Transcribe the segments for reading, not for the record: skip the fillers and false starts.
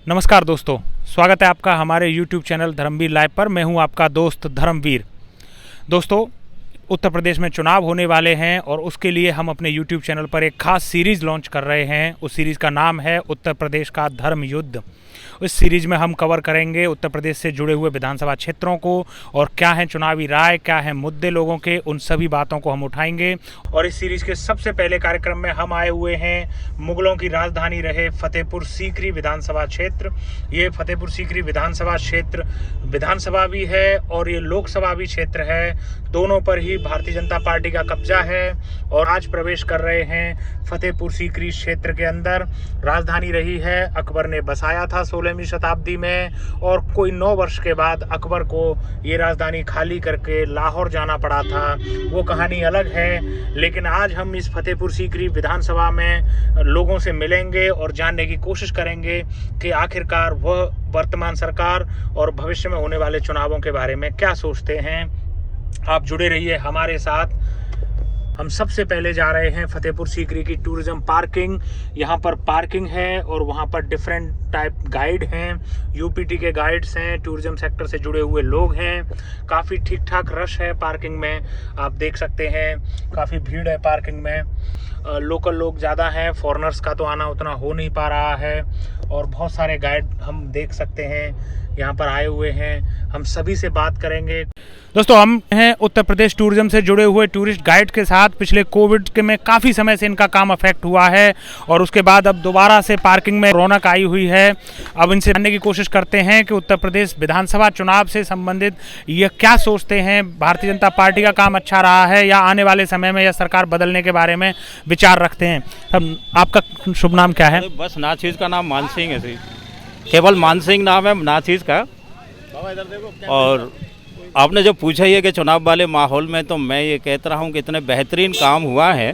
नमस्कार दोस्तों, स्वागत है आपका हमारे YouTube चैनल धर्मवीर लाइव पर। मैं हूं आपका दोस्त धर्मवीर। दोस्तों, उत्तर प्रदेश में चुनाव होने वाले हैं और उसके लिए हम अपने YouTube चैनल पर एक खास सीरीज़ लॉन्च कर रहे हैं। उस सीरीज़ का नाम है उत्तर प्रदेश का धर्म युद्ध। इस सीरीज़ में हम कवर करेंगे उत्तर प्रदेश से जुड़े हुए विधानसभा क्षेत्रों को और क्या है चुनावी राय, क्या है मुद्दे लोगों के, उन सभी बातों को हम उठाएंगे। और इस सीरीज़ के सबसे पहले कार्यक्रम में हम आए हुए हैं मुगलों की राजधानी रहे फतेहपुर सीकरी विधानसभा क्षेत्र। ये फतेहपुर सीकरी विधानसभा क्षेत्र विधानसभा भी है और ये लोकसभा भी क्षेत्र है। दोनों पर ही भारतीय जनता पार्टी का कब्जा है और आज प्रवेश कर रहे हैं फतेहपुर सीकरी क्षेत्र के अंदर। राजधानी रही है, अकबर ने बसाया था 16वीं शताब्दी में और कोई 9 वर्ष के बाद अकबर को ये राजधानी खाली करके लाहौर जाना पड़ा था। वो कहानी अलग है, लेकिन आज हम इस फतेहपुर सीकरी विधानसभा में लोगों से मिलेंगे और जानने की कोशिश करेंगे कि आखिरकार वह वर्तमान सरकार और भविष्य में होने वाले चुनावों के बारे में क्या सोचते हैं। आप जुड़े रहिए हमारे साथ। हम सबसे पहले जा रहे हैं फतेहपुर सीकरी की टूरिज्म पार्किंग। यहाँ पर पार्किंग है और वहाँ पर डिफरेंट टाइप गाइड हैं, यूपीटी के गाइड्स हैं, टूरिज्म सेक्टर से जुड़े हुए लोग हैं। काफ़ी ठीक ठाक रश है पार्किंग में, आप देख सकते हैं। काफ़ी भीड़ है पार्किंग में। लोकल लोग ज़्यादा हैं, फॉरेनर्स का तो आना उतना हो नहीं पा रहा है और बहुत सारे गाइड हम देख सकते हैं यहाँ पर आए हुए हैं। हम सभी से बात करेंगे। दोस्तों, हम हैं उत्तर प्रदेश टूरिज्म से जुड़े हुए टूरिस्ट गाइड के साथ। पिछले कोविड के में काफ़ी समय से इनका काम अफेक्ट हुआ है और उसके बाद अब दोबारा से पार्किंग में रौनक आई हुई है। अब इनसे जानने की कोशिश करते हैं कि उत्तर प्रदेश विधानसभा चुनाव से संबंधित ये क्या सोचते हैं। भारतीय जनता पार्टी का काम अच्छा रहा है या आने वाले समय में यह सरकार बदलने के बारे में विचार रखते हैं। आपका शुभ नाम क्या है? बस नाचीज का नाम मान सिंह है, केवल मान सिंह नाम है नाचीज का। और आपने जो पूछा ही है कि चुनाव वाले माहौल में, तो मैं ये कहता रहा हूँ कि इतने बेहतरीन काम हुआ है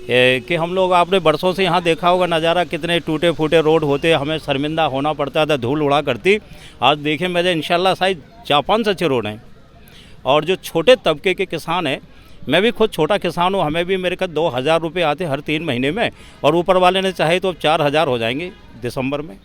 कि हम लोग, आपने बरसों से यहाँ देखा होगा नज़ारा, कितने टूटे फूटे रोड होते, हमें शर्मिंदा होना पड़ता था, धूल उड़ा करती। आज देखें मुझे इंशाल्लाह शायद जापान से अच्छे रोड हैं। और जो छोटे तबके के किसान हैं, मैं भी खुद छोटा किसान हूँ, हमें भी मेरे का 2000 रुपये आते हर 3 महीने में, और ऊपर वाले ने चाहे तो अब 4000 हो जाएंगे दिसंबर में।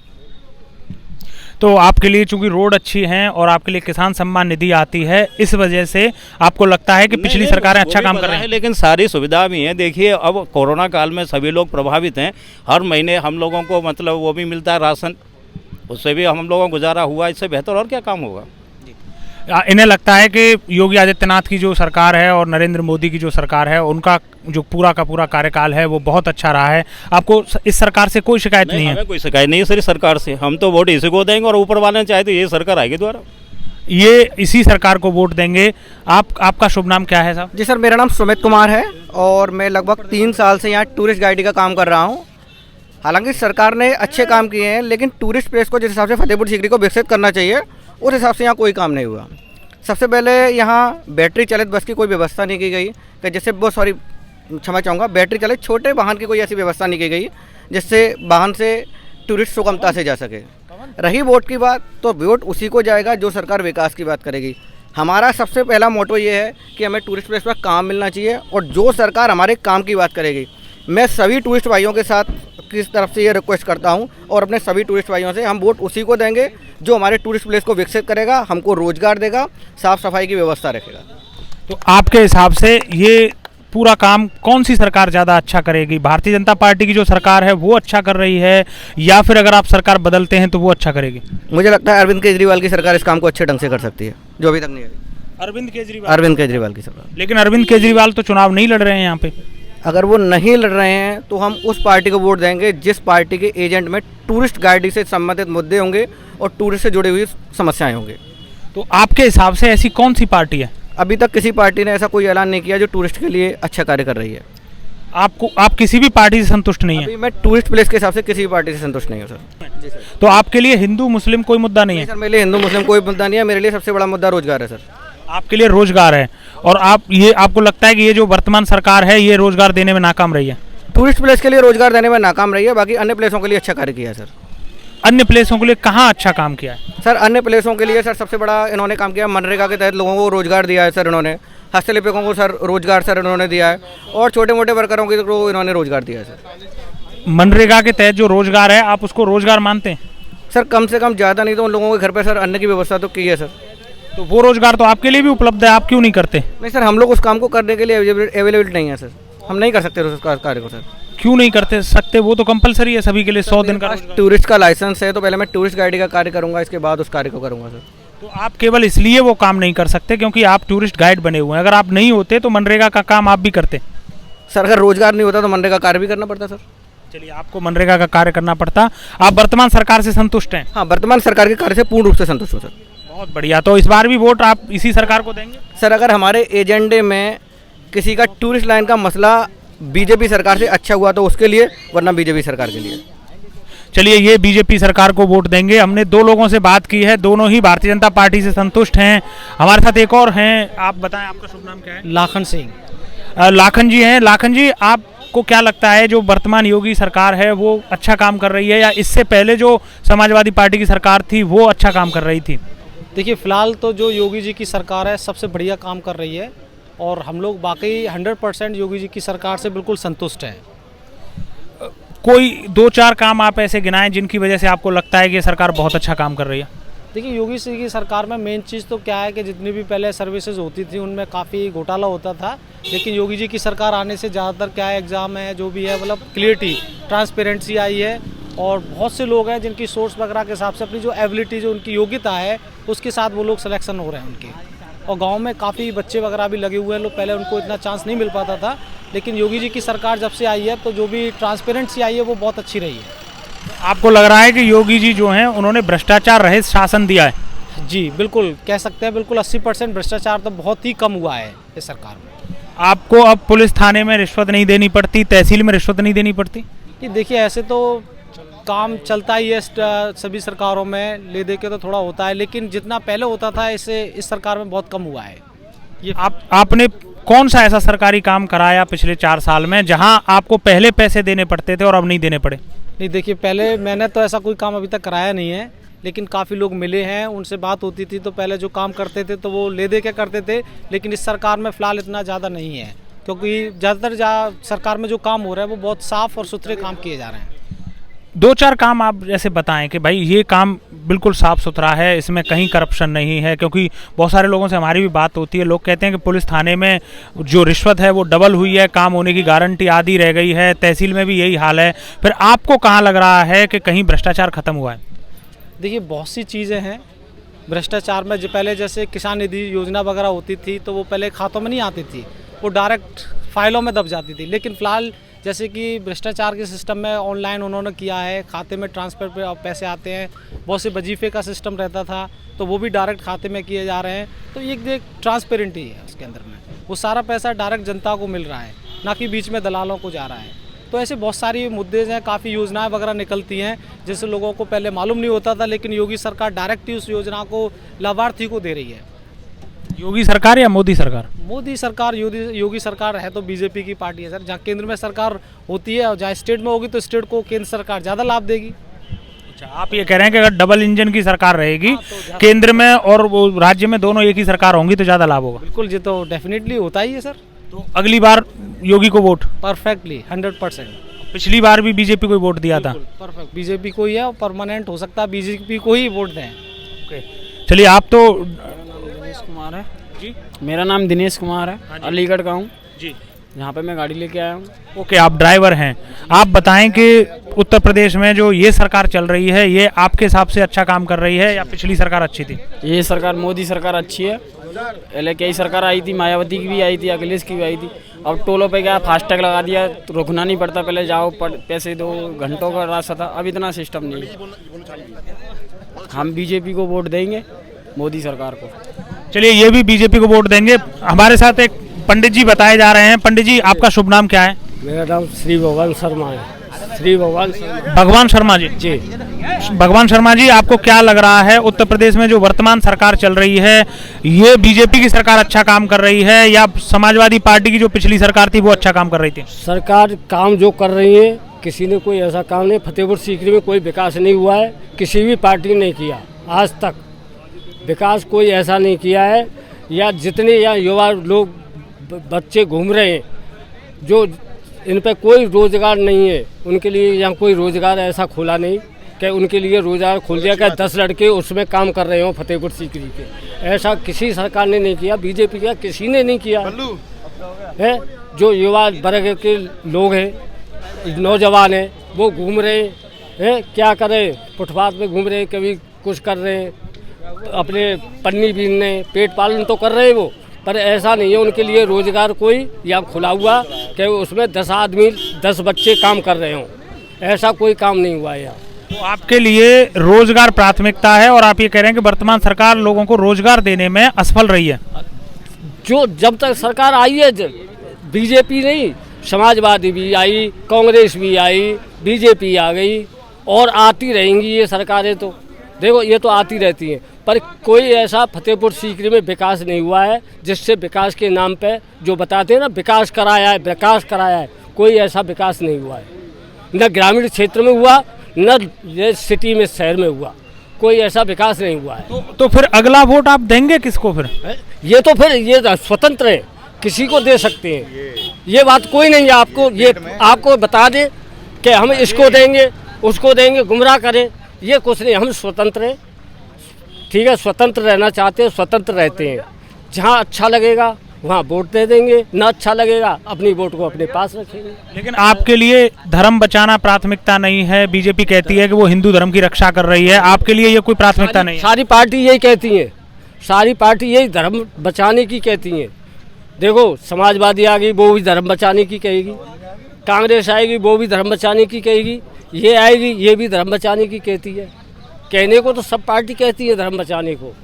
तो आपके लिए चूंकि रोड अच्छी हैं और आपके लिए किसान सम्मान निधि आती है, इस वजह से आपको लगता है कि पिछली सरकारें अच्छा काम कर रही हैं। लेकिन सारी सुविधा भी है। देखिए, अब कोरोना काल में सभी लोग प्रभावित हैं। हर महीने हम लोगों को मतलब वो भी मिलता है राशन, उससे भी हम लोगों को गुजारा हुआ। इससे बेहतर और क्या काम होगा। इन्हें लगता है कि योगी आदित्यनाथ की जो सरकार है और नरेंद्र मोदी की जो सरकार है, उनका जो पूरा का पूरा कार्यकाल है वो बहुत अच्छा रहा है। आपको इस सरकार से कोई शिकायत नहीं है? हमें कोई शिकायत नहीं है सर सरकार से। हम तो वोट इसी को देंगे और ऊपर वाले ने चाहे तो ये सरकार आएगी दोबारा, ये इसी सरकार को वोट देंगे। आपका शुभ नाम क्या है साहब? जी सर, मेरा नाम सुमित कुमार है और मैं लगभग 3 साल से यहाँ टूरिस्ट गाइड का काम कर रहा हूँ। हालांकि सरकार ने अच्छे काम किए हैं, लेकिन टूरिस्ट प्लेस को जिस हिसाब से फतेहपुर सीकरी को विकसित करना चाहिए, उस हिसाब से यहाँ कोई काम नहीं हुआ। सबसे पहले यहाँ बैटरी चालित बस की कोई व्यवस्था नहीं की गई कि जिससे वो क्षमा चाहूँगा, बैटरी चालित छोटे वाहन की कोई ऐसी व्यवस्था नहीं की गई जिससे वाहन से टूरिस्ट सुगमता से जा सके। रही वोट की बात, तो वोट उसी को जाएगा जो सरकार विकास की बात करेगी। हमारा सबसे पहला मोटो ये है कि हमें टूरिस्ट प्लेस पर काम मिलना चाहिए और जो सरकार हमारे काम की बात करेगी। मैं सभी टूरिस्ट भाइयों के साथ किस तरफ से ये रिक्वेस्ट करता हूं और अपने सभी टूरिस्ट भाइयों से, हम वोट उसी को देंगे जो हमारे टूरिस्ट प्लेस को विकसित करेगा, हमको रोजगार देगा, साफ सफाई की व्यवस्था रखेगा। तो आपके हिसाब से ये पूरा काम कौन सी सरकार ज़्यादा अच्छा करेगी? भारतीय जनता पार्टी की जो सरकार है वो अच्छा कर रही है, या फिर अगर आप सरकार बदलते हैं तो वो अच्छा करेगी? मुझे लगता है अरविंद केजरीवाल की सरकार इस काम को अच्छे ढंग से कर सकती है, जो अभी तक नहीं है। अरविंद केजरीवाल की सरकार। लेकिन अरविंद केजरीवाल तो चुनाव नहीं लड़ रहे हैं यहाँ पे। अगर वो नहीं लड़ रहे हैं तो हम उस पार्टी को वोट देंगे जिस पार्टी के एजेंट में टूरिस्ट गाइड से संबंधित मुद्दे होंगे और टूरिस्ट से जुड़ी हुई समस्याएं होंगी। तो आपके हिसाब से ऐसी कौन सी पार्टी है? अभी तक किसी पार्टी ने ऐसा कोई ऐलान नहीं किया जो टूरिस्ट के लिए अच्छा कार्य कर रही है। आप किसी भी पार्टी से संतुष्ट नहीं है? अभी मैं टूरिस्ट प्लेस के हिसाब से किसी भी पार्टी से संतुष्ट नहीं हूँ सर। जी सर। तो आपके लिए हिंदू मुस्लिम कोई मुद्दा नहीं है? सर, मेरे लिए हिंदू मुस्लिम कोई मुद्दा नहीं है। मेरे लिए सबसे बड़ा मुद्दा रोजगार है सर। आपके लिए रोजगार है, और आपको लगता है कि ये जो वर्तमान सरकार है ये रोजगार देने में नाकाम रही है? टूरिस्ट प्लेस के लिए रोजगार देने में नाकाम रही है, बाकी अन्य प्लेसों के लिए अच्छा कार्य किया है सर। अन्य प्लेसों के लिए कहाँ अच्छा काम किया है? सर, अन्य प्लेसों के लिए सर सबसे बड़ा इन्होंने काम किया, मनरेगा के तहत लोगों को रोजगार दिया है सर। इन्होंने हस्तलिपिकों को सर रोजगार सर इन्होंने दिया है, और छोटे मोटे वर्करों को इन्होंने रोजगार दिया है सर। मनरेगा के तहत जो रोजगार है, आप उसको रोजगार मानते हैं? सर कम से कम ज़्यादा नहीं तो उन लोगों के घर पे सर अन्न की व्यवस्था तो की है सर। तो वो रोजगार तो आपके लिए भी उपलब्ध है, आप क्यों नहीं करते? नहीं सर, हम लोग उस काम को करने के लिए अवेलेबल नहीं है सर, हम नहीं कर सकते उस कार्य को सर। क्यों नहीं करते सकते? वो तो कंपलसरी है सभी के लिए 100 दिन का रोजगार। टूरिस्ट का लाइसेंस है तो पहले मैं टूरिस्ट गाइड का कार्य करूँगा, इसके बाद उस कार्य को करूँगा सर। तो आप केवल इसलिए वो काम नहीं कर सकते क्योंकि आप टूरिस्ट गाइड बने हुए हैं। अगर आप नहीं होते तो मनरेगा का काम आप भी करते। सर अगर रोजगार नहीं होता तो मनरेगा कार्य भी करना पड़ता सर। चलिए, आपको मनरेगा का कार्य करना पड़ता। आप वर्तमान सरकार से संतुष्ट हैं? हाँ, वर्तमान सरकार के कार्य से पूर्ण रूप से संतुष्ट हूँ सर। बहुत बढ़िया। तो इस बार भी वोट आप इसी सरकार को देंगे? सर अगर हमारे एजेंडे में किसी का टूरिस्ट लाइन का मसला बीजेपी सरकार से अच्छा हुआ तो उसके लिए, वरना बीजेपी सरकार के लिए। चलिए, ये बीजेपी सरकार को वोट देंगे। हमने 2 लोगों से बात की है, दोनों ही भारतीय जनता पार्टी से संतुष्ट हैं। हमारे साथ एक और हैं, आप बताएं आपका शुभ नाम क्या है? लाखन सिंह। लाखन जी हैं। लाखन जी, आपको क्या लगता है जो वर्तमान योगी सरकार है वो अच्छा काम कर रही है या इससे पहले जो समाजवादी पार्टी की सरकार थी वो अच्छा काम कर रही थी? देखिए, फ़िलहाल तो जो योगी जी की सरकार है सबसे बढ़िया काम कर रही है और हम लोग वाकई 100% योगी जी की सरकार से बिल्कुल संतुष्ट हैं। कोई 2-4 काम आप ऐसे गिनाएं जिनकी वजह से आपको लगता है कि ये सरकार बहुत अच्छा काम कर रही है? देखिए, योगी जी की सरकार में मेन चीज़ तो क्या है कि जितनी भी पहले सर्विसेज होती थी उनमें काफ़ी घोटाला होता था, लेकिन योगी जी की सरकार आने से ज़्यादातर क्या है, एग्ज़ाम है जो भी है मतलब क्लियरिटी, ट्रांसपेरेंसी आई है और बहुत से लोग हैं जिनकी सोर्स वगैरह के हिसाब से अपनी जो एबिलिटी, जो उनकी योग्यता है उसके साथ वो लोग सिलेक्शन हो रहे हैं उनके। और गांव में काफ़ी बच्चे वगैरह भी लगे हुए हैं, लोग पहले उनको इतना चांस नहीं मिल पाता था, लेकिन योगी जी की सरकार जब से आई है तो जो भी ट्रांसपेरेंसी आई है वो बहुत अच्छी रही है। आपको लग रहा है कि योगी जी जो हैं उन्होंने भ्रष्टाचार रहित शासन दिया है? जी बिल्कुल कह सकते हैं, बिल्कुल 80% भ्रष्टाचार तो बहुत ही कम हुआ है इस सरकार में। आपको अब पुलिस थाने में रिश्वत नहीं देनी पड़ती, तहसील में रिश्वत नहीं देनी पड़ती? कि देखिए, ऐसे तो काम चलता ही है सभी सरकारों में, ले दे के तो थोड़ा होता है, लेकिन जितना पहले होता था इससे इस सरकार में बहुत कम हुआ है। ये आपने कौन सा ऐसा सरकारी काम कराया पिछले 4 साल में जहां आपको पहले पैसे देने पड़ते थे और अब नहीं देने पड़े? नहीं, देखिए, पहले मैंने तो ऐसा कोई काम अभी तक कराया नहीं है, लेकिन काफ़ी लोग मिले हैं, उनसे बात होती थी तो पहले जो काम करते थे तो वो ले दे के करते थे, लेकिन इस सरकार में फ़िलहाल इतना ज़्यादा नहीं है क्योंकि ज़्यादातर सरकार में जो काम हो रहा है वो बहुत साफ़ और सुथरे काम किए जा रहे हैं। 2-4 काम आप जैसे बताएं कि भाई ये काम बिल्कुल साफ़ सुथरा है, इसमें कहीं करप्शन नहीं है, क्योंकि बहुत सारे लोगों से हमारी भी बात होती है, लोग कहते हैं कि पुलिस थाने में जो रिश्वत है वो डबल हुई है, काम होने की गारंटी आधी रह गई है, तहसील में भी यही हाल है। फिर आपको कहाँ लग रहा है कि कहीं भ्रष्टाचार खत्म हुआ है? देखिए, बहुत सी चीज़ें हैं भ्रष्टाचार में। जो पहले जैसे किसान निधि योजना वगैरह होती थी तो वो पहले खातों में नहीं आती थी, वो डायरेक्ट फाइलों में दब जाती थी, लेकिन फ़िलहाल जैसे कि भ्रष्टाचार के सिस्टम में ऑनलाइन उन्होंने किया है, खाते में ट्रांसफ़र पे पैसे आते हैं। बहुत से वजीफे का सिस्टम रहता था तो वो भी डायरेक्ट खाते में किए जा रहे हैं, तो ये एक ट्रांसपेरेंटी है उसके अंदर में, वो सारा पैसा डायरेक्ट जनता को मिल रहा है, ना कि बीच में दलालों को जा रहा है। तो ऐसे बहुत सारी मुद्दे हैं, काफ़ी योजनाएं वगैरह निकलती हैं जिससे लोगों को पहले मालूम नहीं होता था, लेकिन योगी सरकार डायरेक्ट ही उस योजना को लाभार्थी को दे रही है। योगी सरकार या मोदी सरकार? मोदी सरकार, योगी सरकार है तो बीजेपी की पार्टी है सर। जहाँ केंद्र में सरकार होती है और जहाँ स्टेट में होगी तो स्टेट को केंद्र सरकार ज़्यादा लाभ देगी। अच्छा, आप ये कह रहे हैं कि अगर डबल इंजन की सरकार रहेगी, केंद्र में और वो राज्य में दोनों एक ही सरकार होंगी तो ज़्यादा लाभ होगा? बिल्कुल, ये तो डेफिनेटली होता ही है सर। तो अगली बार योगी को वोट? परफेक्टली 100%। पिछली बार भी बीजेपी को वोट दिया था? परफेक्ट, बीजेपी को ही है और परमानेंट हो सकता है बीजेपी को ही वोट दें। चलिए, आप तो दिनेश कुमार है जी, मेरा नाम दिनेश कुमार है, अलीगढ़ का हूँ जी। यहाँ पे मैं गाड़ी लेके आया हूँ। ओके, आप ड्राइवर हैं। आप बताएं कि उत्तर प्रदेश में जो ये सरकार चल रही है ये आपके हिसाब से अच्छा काम कर रही है या पिछली सरकार अच्छी थी? ये सरकार, मोदी सरकार अच्छी है। पहले कई सरकार आई थी, मायावती की भी आई थी, अखिलेश की भी आई थी। अब टोलों पे क्या फास्टैग लगा दिया तो रुकना नहीं पड़ता, पहले जाओ पैसे दो, घंटों का रास्ता था, अब इतना सिस्टम नहीं है। हम बीजेपी को वोट देंगे, मोदी सरकार को। चलिए, ये भी बीजेपी को वोट देंगे। हमारे साथ एक पंडित जी बताए जा रहे हैं। पंडित जी, आपका शुभ नाम क्या है? मेरा नाम श्री भगवान शर्मा है। श्री भगवान शर्मा। भगवान शर्मा जी? जी। भगवान शर्मा जी, आपको क्या लग रहा है उत्तर प्रदेश में जो वर्तमान सरकार चल रही है ये बीजेपी की सरकार अच्छा काम कर रही है या समाजवादी पार्टी की जो पिछली सरकार थी वो अच्छा काम कर रही थी? सरकार काम जो कर रही है, किसी ने कोई ऐसा काम नहीं, फतेहपुर सीकरी में कोई विकास नहीं हुआ है, किसी भी पार्टी ने नहीं किया आज तक विकास, कोई ऐसा नहीं किया है। या जितने यहाँ युवा लोग बच्चे घूम रहे हैं जो इन पर कोई रोज़गार नहीं है, उनके लिए यहाँ कोई रोज़गार ऐसा खोला नहीं कि उनके लिए रोज़गार खोल दिया कि 10 लड़के उसमें काम कर रहे हो फतेहपुर सीकरी के। ऐसा किसी सरकार ने नहीं किया, बीजेपी का किसी ने नहीं किया है। जो युवा वर्ग के लोग हैं, नौजवान हैं, वो घूम रहे हैं, क्या करें, फुटपाथ पे घूम रहे हैं, कभी कुछ कर रहे हैं, अपने पन्नी बीन रहे, पेट पालन तो कर रहे हैं वो, पर ऐसा नहीं है उनके लिए रोज़गार कोई या खुला हुआ कि उसमें 10 आदमी 10 बच्चे काम कर रहे हों, ऐसा कोई काम नहीं हुआ है यहाँ। तो आपके लिए रोजगार प्राथमिकता है और आप ये कह रहे हैं कि वर्तमान सरकार लोगों को रोजगार देने में असफल रही है। जो जब तक सरकार आई है, बीजेपी नहीं, समाजवादी भी आई, कांग्रेस भी आई, बीजेपी आ गई और आती रहेंगी ये सरकारें। तो देखो ये तो आती रहती हैं, पर कोई ऐसा फतेहपुर सीकरी में विकास नहीं हुआ है जिससे विकास के नाम पे जो बताते हैं ना विकास कराया है, कोई ऐसा विकास नहीं हुआ है। न ग्रामीण क्षेत्र में हुआ, न ये सिटी में, शहर में हुआ, कोई ऐसा विकास नहीं हुआ है। तो फिर अगला वोट आप देंगे किसको फिर? ये तो फिर ये स्वतंत्र है, किसी को दे सकते हैं, ये बात कोई नहीं है। आपको बता दे कि हम इसको देंगे उसको देंगे, गुमराह करें, ये कुछ नहीं। हम स्वतंत्र हैं, ठीक है, स्वतंत्र रहना चाहते हैं, स्वतंत्र रहते हैं। जहाँ अच्छा लगेगा वहाँ वोट दे देंगे, ना अच्छा लगेगा अपनी वोट को अपने पास रखेंगे। लेकिन आपके लिए धर्म बचाना प्राथमिकता नहीं है। बीजेपी कहती है कि वो हिंदू धर्म की रक्षा कर रही है, आपके लिए ये कोई प्राथमिकता नहीं है? सारी पार्टी यही कहती है, सारी पार्टी यही धर्म बचाने की कहती है। देखो समाजवादी आ गई, वो भी धर्म बचाने की कहेगी, कांग्रेस आएगी, वो भी धर्म बचाने की कहेगी, ये आएगी, ये भी धर्म बचाने की कहती है। कहने को तो सब पार्टी कहती है धर्म बचाने को,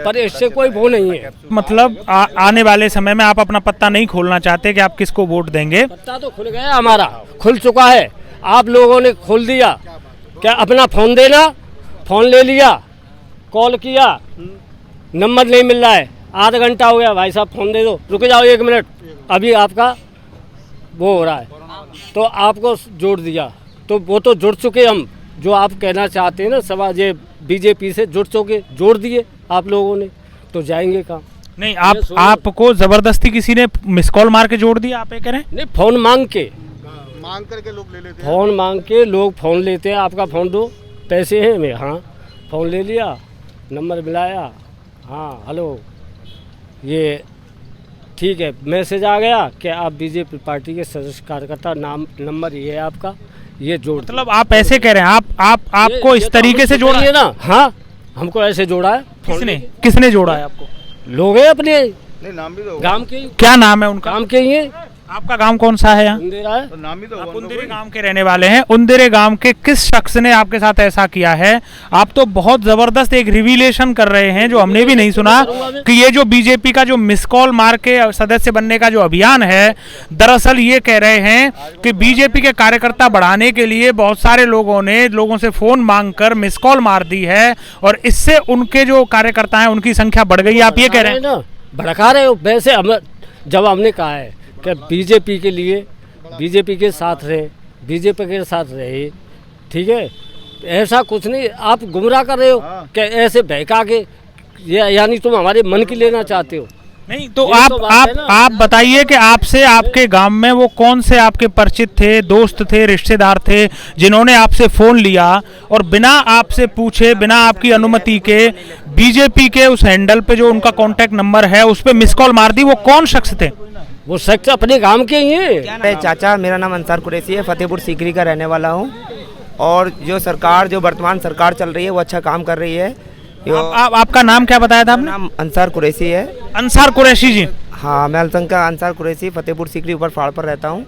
पर इससे कोई वो नहीं है। मतलब आने वाले समय में आप अपना पत्ता नहीं खोलना चाहते कि आप किसको वोट देंगे? पत्ता तो खुल गया, हमारा खुल चुका है, आप लोगों ने खोल दिया। क्या अपना फ़ोन देना, फ़ोन ले लिया, कॉल किया, नंबर नहीं मिल रहा है, आधा घंटा हो गया, भाई साहब फ़ोन दे दो, रुक जाओ 1 मिनट, अभी आपका वो हो रहा है, तो आपको जोड़ दिया। तो वो तो जुड़ चुके हम, जो आप कहना चाहते हैं ना, समाज ये बीजेपी से जुड़ चुके, जोड़ दिए आप लोगों ने, तो जाएंगे कहाँ? नहीं, आपको जबरदस्ती किसी ने मिस कॉल मार के जोड़ दिया, आप ये कह रहे हैं? नहीं, फ़ोन मांग करके लोग ले लेते हैं, फ़ोन मांग के लोग फ़ोन लेते हैं, आपका फ़ोन दो, पैसे हैं मैं, हाँ, फ़ोन ले लिया, नंबर मिलाया, हाँ हेलो, ये ठीक है, मैसेज आ गया कि आप बीजेपी पार्टी के सदस्य कार्यकर्ता, नाम नंबर ये है आपका, ये जोड़। मतलब आप ऐसे कह रहे हैं, आपको इस तरीके से जोड़ा है ना? हाँ, हमको ऐसे जोड़ा है। किसने जोड़ा है आपको? लोग हैं अपने, नाम भी दो, गांव के। क्या नाम है उनका? गांव के ही है। आपका गांव कौन सा है यहाँ? तो नाम ही तो आप उंदेरे गांव के रहने वाले हैं। उंदेरे गांव के किस शख्स ने आपके साथ ऐसा किया है? आप तो बहुत जबरदस्त एक रिवीलेशन कर रहे हैं जो हमने भी नहीं सुना, कि ये जो बीजेपी का जो मिस कॉल मार के सदस्य बनने का जो अभियान है, दरअसल ये कह रहे हैं कि बीजेपी के कार्यकर्ता बढ़ाने के लिए बहुत सारे लोगों ने लोगों से फोन मांगकर मिस कॉल मार दी है और इससे उनके जो कार्यकर्ता हैं उनकी संख्या बढ़ गई। आप ये कह रहे हैं ना, भड़का रहे हो। वैसे हम जब हमने कहा है कि बीजेपी के लिए, बीजेपी के साथ रहे, बीजेपी के साथ रहे, ठीक है, ऐसा कुछ नहीं, आप गुमराह कर रहे हो कि ऐसे बहका के, यानी तुम हमारे मन की लेना चाहते हो। नहीं तो आप बताइए कि आपसे आपके गांव में वो कौन से आपके परिचित थे, दोस्त थे, रिश्तेदार थे जिन्होंने आपसे फ़ोन लिया और बिना आपसे पूछे, बिना आपकी अनुमति के बीजेपी के उस हैंडल पे जो उनका कॉन्टैक्ट नंबर है उस पर मिस कॉल मार दी? वो कौन शख्स थे? वो शख्स अपने गांव के ही हैं। चाचा, मेरा नाम अंसार कुरैशी है, फतेहपुर सीकरी का रहने वाला हूँ। और जो सरकार, जो वर्तमान सरकार चल रही है वो अच्छा काम कर रही है। आपका नाम क्या बताया था आपने? नाम अंसार कुरैशी है। अंसार कुरैशी जी? हाँ, मैं अलसंका अंसार कुरैशी, फतेहपुर सीकरी ऊपर फाड़ पर रहता हूँ।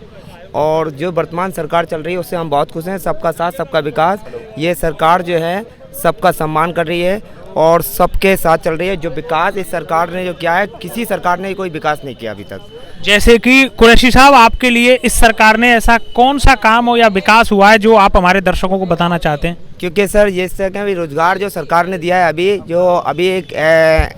और जो वर्तमान सरकार चल रही है उससे हम बहुत खुश हैं। सबका साथ सबका विकास, ये सरकार जो है सबका सम्मान कर रही है और सबके साथ चल रही है। जो विकास इस सरकार ने जो किया है, किसी सरकार ने कोई विकास नहीं किया अभी तक। जैसे कि कुरैशी साहब, आपके लिए इस सरकार ने ऐसा कौन सा काम हो या विकास हुआ है जो आप हमारे दर्शकों को बताना चाहते हैं? क्योंकि सर ये अभी रोजगार जो सरकार ने दिया है, अभी एक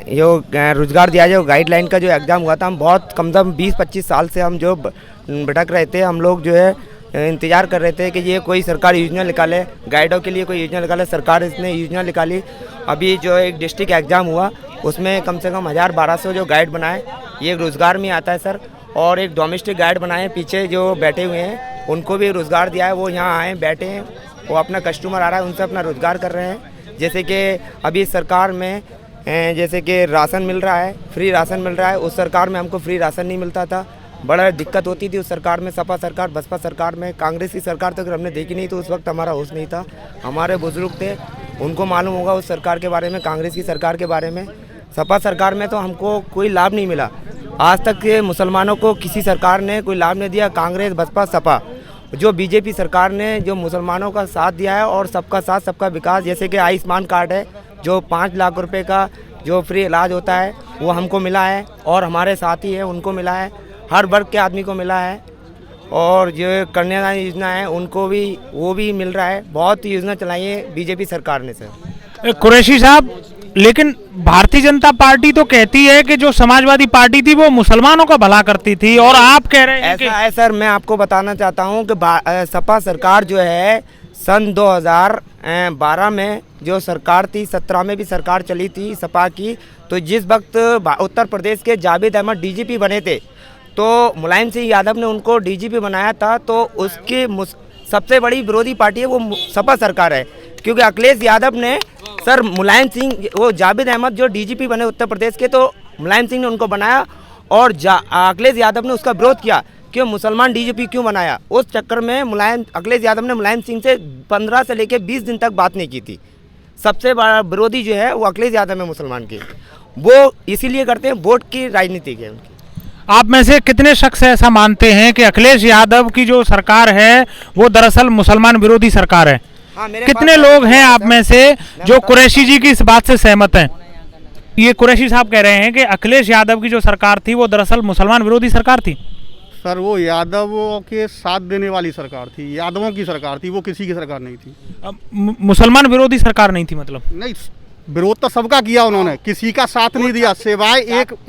जो रोजगार दिया है, जो गाइडलाइन का जो एग्ज़ाम हुआ था, हम बहुत कम से कम 20-25 साल से हम जो भटक रहे थे, हम लोग जो है इंतज़ार कर रहे थे कि ये कोई सरकार योजना निकाले, गाइडों के लिए कोई योजना निकाले। सरकार इसने योजना निकाली। अभी जो एक डिस्ट्रिक्ट एग्ज़ाम हुआ उसमें कम से कम 1000-1200 जो गाइड बनाए, ये रोज़गार में आता है सर। और एक डोमेस्टिक गाइड बनाए, पीछे जो बैठे हुए हैं उनको भी रोज़गार दिया है, वो यहाँ आए बैठे हैं वो अपना कस्टमर आ रहा है उनसे अपना रोज़गार कर रहे हैं। जैसे कि अभी सरकार में जैसे कि राशन मिल रहा है, फ्री राशन मिल रहा है। उस सरकार में हमको फ्री राशन नहीं मिलता था, बड़ा दिक्कत होती थी उस सरकार में। सपा सरकार, बसपा सरकार में, कांग्रेस की सरकार तो अगर हमने देखी नहीं तो उस वक्त हमारा होश नहीं था। हमारे बुजुर्ग थे, उनको मालूम होगा उस सरकार के बारे में, कांग्रेस की सरकार के बारे में। सपा सरकार में तो हमको कोई लाभ नहीं मिला आज तक के, मुसलमानों को किसी सरकार ने कोई लाभ नहीं दिया। कांग्रेस, बसपा, सपा, जो बीजेपी सरकार ने जो मुसलमानों का साथ दिया है और सबका साथ सबका विकास, जैसे कि आयुष्मान कार्ड है जो 5 लाख रुपए का जो फ्री इलाज होता है वो हमको मिला है, और हमारे साथी है उनको मिला है, हर वर्ग के आदमी को मिला है। और जो कन्यादान योजना है उनको भी वो भी मिल रहा है। बहुत योजना चलाई है बीजेपी सरकार ने सर। कुरैशी साहब, लेकिन भारतीय जनता पार्टी तो कहती है कि जो समाजवादी पार्टी थी वो मुसलमानों का भला करती थी, और आप कह रहे हैं ऐसा है सर। मैं आपको बताना चाहता हूं कि सपा सरकार जो है सन 2012 में जो सरकार थी, 17 में भी सरकार चली थी सपा की, तो जिस वक्त उत्तर प्रदेश के जावेद अहमद डीजीपी बने थे तो मुलायम सिंह यादव ने उनको डीजीपी बनाया था। तो उसकी सबसे बड़ी विरोधी पार्टी है वो सपा सरकार है, क्योंकि अखिलेश यादव ने सर मुलायम सिंह, वो जावेद अहमद जो डीजीपी बने उत्तर प्रदेश के, तो मुलायम सिंह ने उनको बनाया और अखिलेश यादव ने उसका विरोध किया कि मुसलमान डीजीपी क्यों बनाया। उस चक्कर में अखिलेश यादव ने मुलायम सिंह से 15 से लेकर 20 दिन तक बात नहीं की थी। सबसे बड़ा विरोधी जो है वो अखिलेश यादव है मुसलमान के, वो इसीलिए करते हैं वोट की राजनीति है उनकी। आप में से कितने शख्स ऐसा मानते हैं कि अखिलेश यादव की जो सरकार है वो दरअसल मुसलमान विरोधी सरकार है? कितने लोग हैं आप में से जो कुरैशी जी की इस बात से सहमत हैं? ये कुरैशी साहब कह रहे हैं कि अखिलेश यादव की जो सरकार थी वो दरअसल मुसलमान विरोधी सरकार थी। सर वो यादवों के साथ देने वाली सरकार थी, यादवों की सरकार थी, वो किसी की सरकार नहीं थी। मुसलमान विरोधी सरकार नहीं थी मतलब? नहीं, विरोध तो सबका किया उन्होंने, किसी का साथ नहीं दिया, सिवाय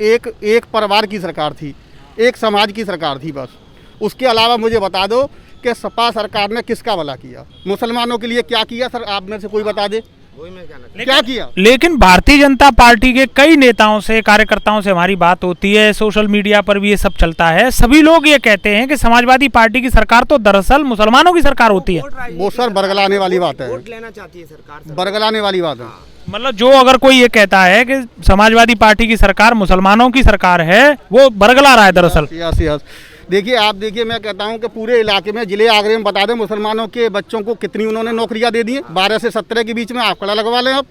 एक परिवार की सरकार थी, एक समाज की सरकार थी बस। उसके अलावा मुझे बता दो कि सपा सरकार ने किसका भला किया, मुसलमानों के लिए क्या किया सर? आप में से कोई बता दे क्या किया? लेकिन भारतीय जनता पार्टी के कई नेताओं से, कार्यकर्ताओं से हमारी बात होती है, सोशल मीडिया पर भी ये सब चलता है, सभी लोग ये कहते हैं कि समाजवादी पार्टी की सरकार तो दरअसल मुसलमानों की सरकार होती है। वो सर बरगलाने वाली बात है, वोट लेना चाहती है सरकार, बरगलाने वाली बात है। मतलब जो अगर कोई ये कहता है कि समाजवादी पार्टी की सरकार मुसलमानों की सरकार है, वो बरगला रहा है दरअसल। देखिए आप देखिए, मैं कहता हूं कि पूरे इलाके में, जिले आगरे में बता दें मुसलमानों के बच्चों को कितनी उन्होंने नौकरियां दे दी हैं। 12 से 17 के बीच में आंकड़ा लगवा लें आप।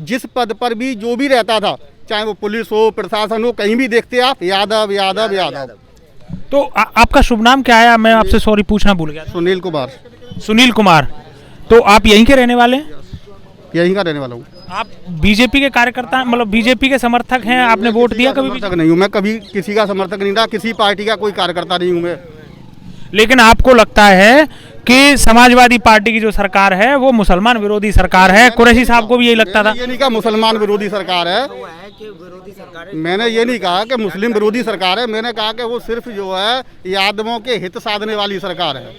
जिस पद पर भी जो भी रहता था, चाहे वो पुलिस हो, प्रशासन हो, कहीं भी देखते आप यादव यादव यादव। तो आपका शुभ नाम क्या है? मैं आपसे सॉरी पूछना भूल गया। सुनील कुमार। सुनील कुमार, तो आप यहीं के रहने वाले हैं? यहीं का रहने वाला हूँ। आप बीजेपी के कार्यकर्ता, मतलब बीजेपी के समर्थक हैं? आपने वोट दिया कभी? समर्थक नहीं हूँ मैं, कभी किसी का समर्थक नहीं था, किसी पार्टी का कोई कार्यकर्ता नहीं हूँ मैं। लेकिन आपको लगता है कि समाजवादी पार्टी की जो सरकार है वो मुसलमान विरोधी सरकार है? कुरैशी साहब को भी यही लगता था? ये नहीं कहा मुसलमान विरोधी सरकार है, मैंने ये नहीं कहा कि मुस्लिम विरोधी सरकार है, मैंने कहा कि वो सिर्फ जो है यादवों के हित साधने वाली सरकार है।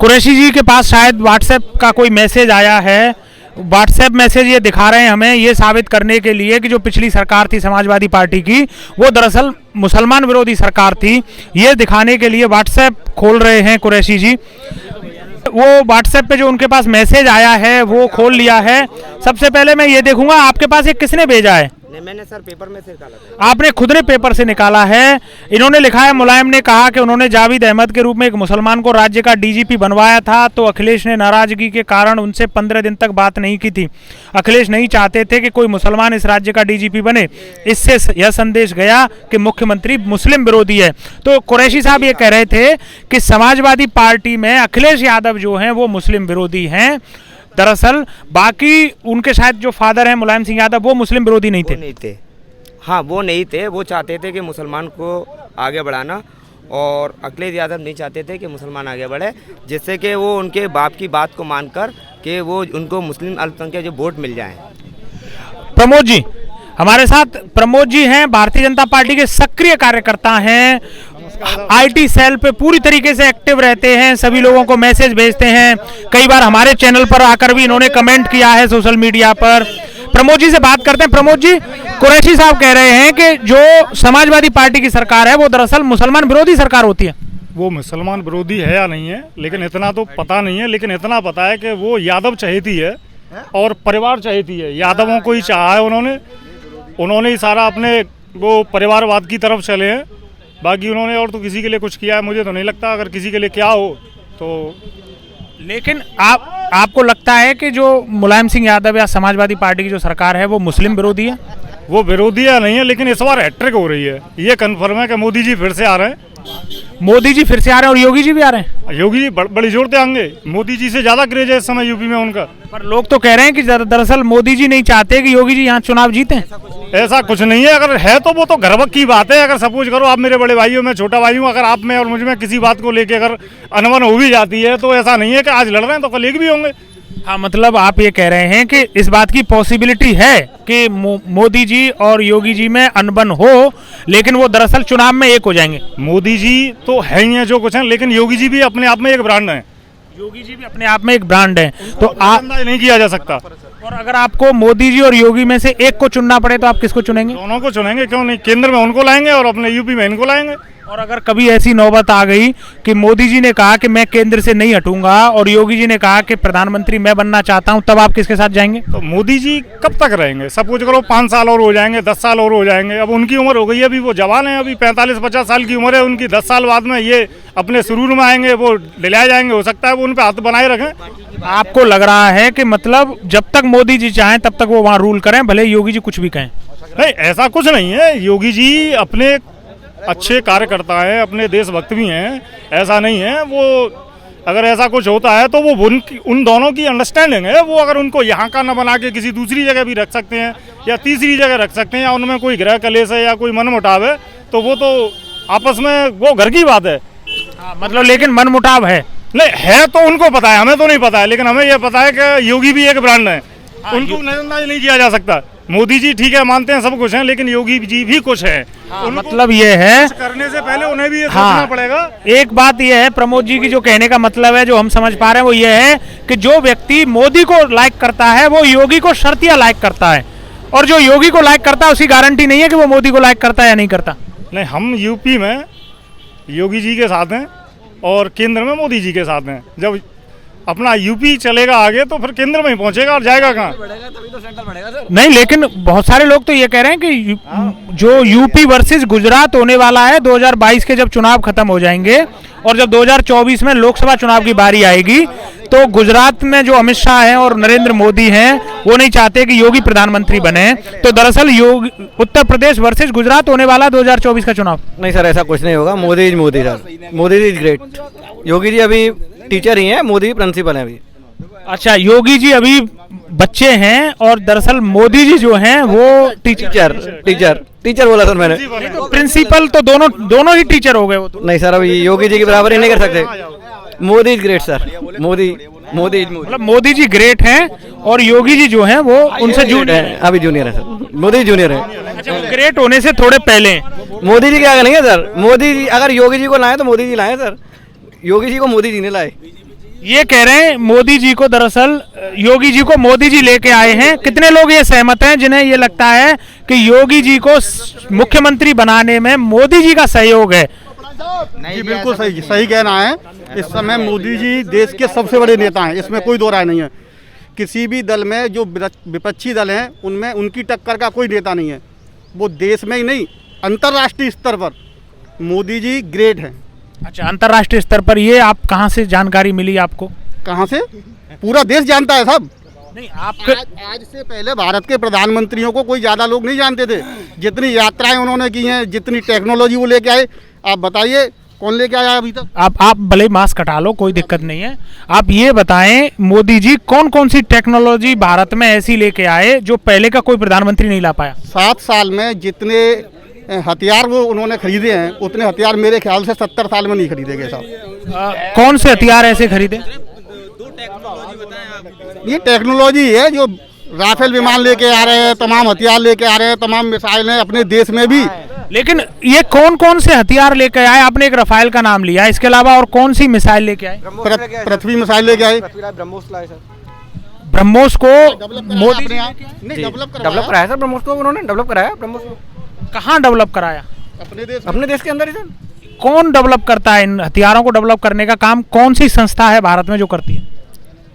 कुरैशी जी के पास शायद व्हाट्सएप का कोई मैसेज आया है, व्हाट्सएप मैसेज ये दिखा रहे हैं हमें, ये साबित करने के लिए कि जो पिछली सरकार थी समाजवादी पार्टी की वो दरअसल मुसलमान विरोधी सरकार थी। ये दिखाने के लिए व्हाट्सएप खोल रहे हैं कुरैशी जी। वो व्हाट्सएप पे जो उनके पास मैसेज आया है वो खोल लिया है। सबसे पहले मैं ये देखूंगा आपके पास ये किसने भेजा है? मैंने सर पेपर में से निकाला था। आपने खुद ने पेपर से निकाला है। इन्होंने लिखा है, मुलायम ने कहा कि उन्होंने जावेद अहमद के रूप में एक मुसलमान को राज्य का डीजीपी बनवाया था, तो अखिलेश ने नाराजगी के कारण उनसे 15 दिन तक बात नहीं की थी। अखिलेश नहीं चाहते थे कि कोई मुसलमान इस राज्य का डीजीपी बने। इससे यह संदेश गया कि मुख्यमंत्री मुस्लिम विरोधी है। तो कुरैशी साहब ये कह रहे थे कि समाजवादी पार्टी में अखिलेश यादव जो हैं वो मुस्लिम विरोधी हैं। दरअसल बाकी उनके शायद जो फादर हैं मुलायम सिंह यादव, वो मुस्लिम विरोधी नहीं थे। हाँ, वो नहीं थे। वो चाहते थे कि मुसलमान को आगे बढ़ाना, और अखिलेश यादव नहीं चाहते थे कि मुसलमान आगे बढ़े, जिससे कि वो उनके बाप की बात को मानकर कि वो उनको मुस्लिम अल्पसंख्यक जो वोट मिल जाए। प्रमोद जी हमारे साथ, प्रमोद जी हैं, भारतीय जनता पार्टी के सक्रिय कार्यकर्ता हैं, आईटी सेल पे पूरी तरीके से एक्टिव रहते हैं, सभी लोगों को मैसेज भेजते हैं। कई बार हमारे चैनल पर आकर भी इन्होंने कमेंट किया है सोशल मीडिया पर। प्रमोद जी से बात करते हैं। प्रमोद जी, कुरैशी साहब कह रहे हैं कि जो समाजवादी पार्टी की सरकार है वो दरअसल मुसलमान विरोधी सरकार होती है। वो मुसलमान विरोधी है या नहीं है, लेकिन इतना तो पता नहीं है। लेकिन इतना पता है कि वो यादव चहेती है और परिवार चहेती है। यादवों को ही चाहा है उन्होंने ही सारा अपने वो परिवारवाद की तरफ चले हैं। बाकी उन्होंने और तो किसी के लिए कुछ किया है मुझे तो नहीं लगता। अगर किसी के लिए क्या हो तो लेकिन आपको लगता है कि जो मुलायम सिंह यादव या समाजवादी पार्टी की जो सरकार है वो मुस्लिम विरोधी है? वो विरोधी या नहीं है, लेकिन इस बार हैट्रिक हो रही है। ये कन्फर्म है कि मोदी जी फिर से आ रहे हैं। मोदी जी फिर से आ रहे हैं और योगी जी भी आ रहे हैं। योगी जी बड़ी जोर से आएंगे। मोदी जी से ज्यादा क्रेज है इस समय यूपी में उनका। पर लोग तो कह रहे हैं कि दरअसल मोदी जी नहीं चाहते कि योगी जी यहाँ चुनाव जीतें। ऐसा कुछ नहीं है। अगर है तो वो तो गर्व की बात है। अगर सपोज करो आप मेरे बड़े भाई हो, मैं छोटा भाई हूँ, अगर आप में और मुझ में किसी बात को लेके अगर अनबन हो भी जाती है तो ऐसा नहीं है कि आज लड़ रहे हैं तो कल एक भी होंगे। हाँ, मतलब आप ये कह रहे हैं कि इस बात की पॉसिबिलिटी है कि मोदी जी और योगी जी में अनबन हो, लेकिन वो दरअसल चुनाव में एक हो जाएंगे। मोदी जी तो है ही है जो कुछ है, लेकिन योगी जी भी अपने आप में एक ब्रांड है। योगी जी भी अपने आप में एक ब्रांड है, तो आप नहीं किया जा सकता। और अगर आपको मोदी जी और योगी में से एक को चुनना पड़े तो आप किसको चुनेंगे? दोनों को चुनेंगे, क्यों नहीं। केंद्र में उनको लाएंगे और अपने यूपी में इनको लाएंगे। और अगर कभी ऐसी नौबत आ गई कि मोदी जी ने कहा कि मैं केंद्र से नहीं हटूंगा और योगी जी ने कहा कि प्रधानमंत्री मैं बनना चाहता हूं, तब आप किसके साथ जाएंगे? तो मोदी जी कब तक रहेंगे? सपोज करो 5 साल और हो जाएंगे, 10 साल और हो जाएंगे। अब उनकी उम्र हो गई है, अभी वो जवान है, अभी 45-50 साल की उम्र है उनकी। 10 साल बाद में ये अपने सुरूर में आएंगे, वो डिलाए जाएंगे। हो सकता है वो उन पे हाथ बनाए रखें। आपको लग रहा है कि मतलब जब तक मोदी जी चाहें तब तक वो वहाँ रूल करें, भले योगी जी कुछ भी कहें? नहीं, ऐसा कुछ नहीं है। योगी जी अपने अच्छे कार्यकर्ता हैं, अपने देशभक्त भी हैं, ऐसा नहीं है। वो अगर ऐसा कुछ होता है तो वो उन दोनों की अंडरस्टैंडिंग है। वो अगर उनको यहाँ का न बना के किसी दूसरी जगह भी रख सकते हैं या तीसरी जगह रख सकते हैं, या उनमें कोई गृह कलेश है या कोई मनमुटाव है, तो वो तो आपस में वो घर की बात है। मतलब लेकिन मनमुटाव है? नहीं है तो उनको पता है, हमें तो नहीं पता है। लेकिन हमें यह पता है कि योगी भी एक ब्रांड है, उनको नजरअंदाज नहीं किया जा सकता। मोदी जी ठीक है, मानते हैं सब कुछ है, लेकिन योगी जी भी कुछ है। मतलब ये है करने से पहले उन्हें भी ये सोचना पड़ेगा। एक बात ये है प्रमोद जी की जो कहने का मतलब है, जो हम समझ पा रहे हैं, वो ये है कि जो व्यक्ति मोदी को लाइक करता है वो योगी को शर्तिया लाइक करता है, और जो योगी को लाइक करता है उसकी गारंटी नहीं है कि वो मोदी को लाइक करता है या नहीं करता। नहीं, हम यूपी में योगी जी के साथ हैं और केंद्र में मोदी जी के साथ हैं। जब अपना यूपी चलेगा आगे तो फिर केंद्र में ही पहुंचेगा और जाएगा कहाँ? नहीं, लेकिन बहुत सारे लोग तो ये कह रहे हैं कि जो यूपी वर्सेस गुजरात होने वाला है 2022 के जब चुनाव खत्म हो जाएंगे और जब 2024 में लोकसभा चुनाव की बारी आएगी तो गुजरात में जो अमित शाह हैं और नरेंद्र मोदी हैं वो नहीं चाहते कि योगी प्रधानमंत्री बने। तो दरअसल उत्तर प्रदेश वर्सेस गुजरात होने वाला 2024 का चुनाव। नहीं सर, ऐसा कुछ नहीं होगा। Modi sir, Modi ji is great. Yogi ji अभी टीचर ही हैं, मोदी प्रिंसिपल हैं अभी। अच्छा, योगी जी अभी बच्चे हैं और दरअसल मोदी जी जो हैं वो टीचर बोला सर मैंने। तो प्रिंसिपल तो दोनों ही टीचर हो गए वो तो। नहीं सर, अभी योगी जी की बराबरी नहीं कर सकते। Modi is great sir, Modi मतलब मोदी जी ग्रेट हैं और योगी जी जो हैं वो उनसे जूनियर हैं। अभी जूनियर है सर, मोदी जूनियर है। अच्छा, ग्रेट होने से थोड़े पहले मोदी जी क्या करेंगे सर? मोदी जी अगर योगी जी को लाए तो मोदी जी लाए सर, योगी जी को मोदी जी ने लाए। ये कह रहे हैं मोदी जी को, दरअसल योगी जी को मोदी जी लेके आए हैं। कितने लोग ये सहमत हैं जिन्हें ये लगता है कि योगी जी को मुख्यमंत्री बनाने में मोदी जी का सहयोग है? जी बिल्कुल सही कहना है। इस समय मोदी जी देश के सबसे बड़े नेता हैं, इसमें कोई दो राय नहीं है। किसी भी दल में जो विपक्षी दल हैं उनमें उनकी टक्कर का कोई नेता नहीं है। वो देश में ही नहीं, अंतर्राष्ट्रीय स्तर पर मोदी जी ग्रेट हैं। अच्छा, अंतर्राष्ट्रीय स्तर पर ये आप कहाँ से जानकारी मिली आपको? कहाँ से? पूरा देश जानता है सब। नहीं, आपके आज से पहले भारत के प्रधानमंत्रियों को कोई ज़्यादा लोग नहीं जानते थे। जितनी यात्राएं उन्होंने की हैं, जितनी टेक्नोलॉजी वो लेके आए, आप बताइए कौन लेके आया अभी तक? आप भले मास्क हटा लो, कोई दिक्कत नहीं है। आप ये बताएं मोदी जी कौन कौन सी टेक्नोलॉजी भारत में ऐसी लेके आए जो पहले का कोई प्रधानमंत्री नहीं ला पाया? 7 साल में जितने हथियार वो उन्होंने खरीदे हैं उतने हथियार मेरे ख्याल से 70 साल में नहीं खरीदे गए साहब। कौन से हथियार ऐसे खरीदे? ये टेक्नोलॉजी है जो राफेल विमान लेके आ रहे हैं, तमाम हथियार लेके आ रहे हैं, तमाम मिसाइलें अपने देश में भी। लेकिन ये कौन कौन से हथियार लेके आए? आपने एक रफाल का नाम लिया, इसके अलावा और कौन सी मिसाइल लेके आए? पृथ्वी मिसाइल लेके आए। ब्रह्मोस को मोदी डेवलप कराया सर, ब्रह्मोस को उन्होंने डेवलप कराया। ब्रह्मोस कहाँ डेवलप कराया? अपने देश के अंदर ही सर। कौन डेवलप करता है इन हथियारों को? डेवलप करने का काम कौन सी संस्था है भारत में जो करती है?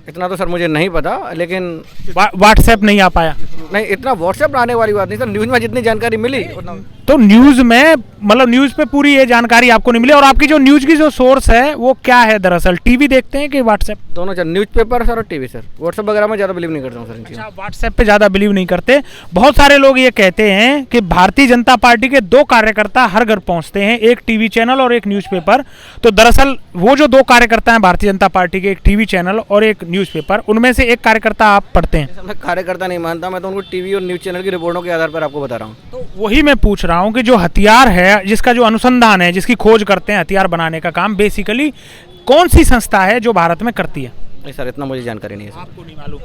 इतना तो सर मुझे नहीं पता, लेकिन व्हाट्सएप नहीं आ पाया? नहीं, इतना व्हाट्सएप आने वाली बात नहीं सर, न्यूज़ में जितनी जानकारी मिली उतना। तो न्यूज़ में मतलब न्यूज़ पे पूरी ये जानकारी आपको नहीं मिली। और आपकी जो न्यूज़ की जो सोर्स है वो क्या है दरअसल? टीवी देखते हैं कि व्हाट्सएप? दोनों सर, न्यूज़पेपर सर और टीवी सर। व्हाट्सएप वगैरह में ज़्यादा बिलीव नहीं करता हूँ सर इन चीज़ों। अच्छा, व्हाट्सएप पे ज़्यादा बिलीव नहीं करते। बहुत सारे लोग ये कहते हैं कि भारतीय जनता पार्टी के 2 कार्यकर्ता हर घर पहुंचते हैं, एक टीवी चैनल और एक न्यूज़पेपर। तो दरअसल वो जो 2 कार्यकर्ता हैं भारतीय जनता पार्टी के, एक टीवी चैनल और एक न्यूज़पेपर, उनमें से एक कार्यकर्ता आप पढ़ते हैं? मैं कार्यकर्ता नहीं मानता, मैं तो उनको टीवी और न्यूज़ चैनल की रिपोर्टों के आधार पर आपको बता रहा हूँ। तो वही मैं पूछ रहा हूँ कि जो हथियार है, जिसका जो अनुसंधान है, जिसकी खोज करते हैं, हथियार बनाने का काम बेसिकली कौन सी संस्था है जो भारत में करती है? नहीं सर, इतना मुझे जानकारी नहीं है सर। आपको नहीं मालूम?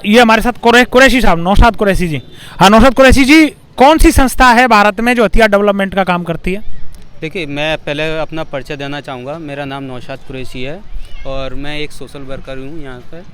ये हमारे साथ कुरैशी साहब, नौशाद कुरैशी जी। हाँ, नौशाद कुरैशी जी, कौन सी संस्था है भारत में जो हथियार डेवलपमेंट का काम करती है? देखिए, मैं पहले अपना परिचय देना चाहूँगा। मेरा नाम नौशाद कुरैशी है और मैं एक सोशल वर्कर हूँ यहाँ पर।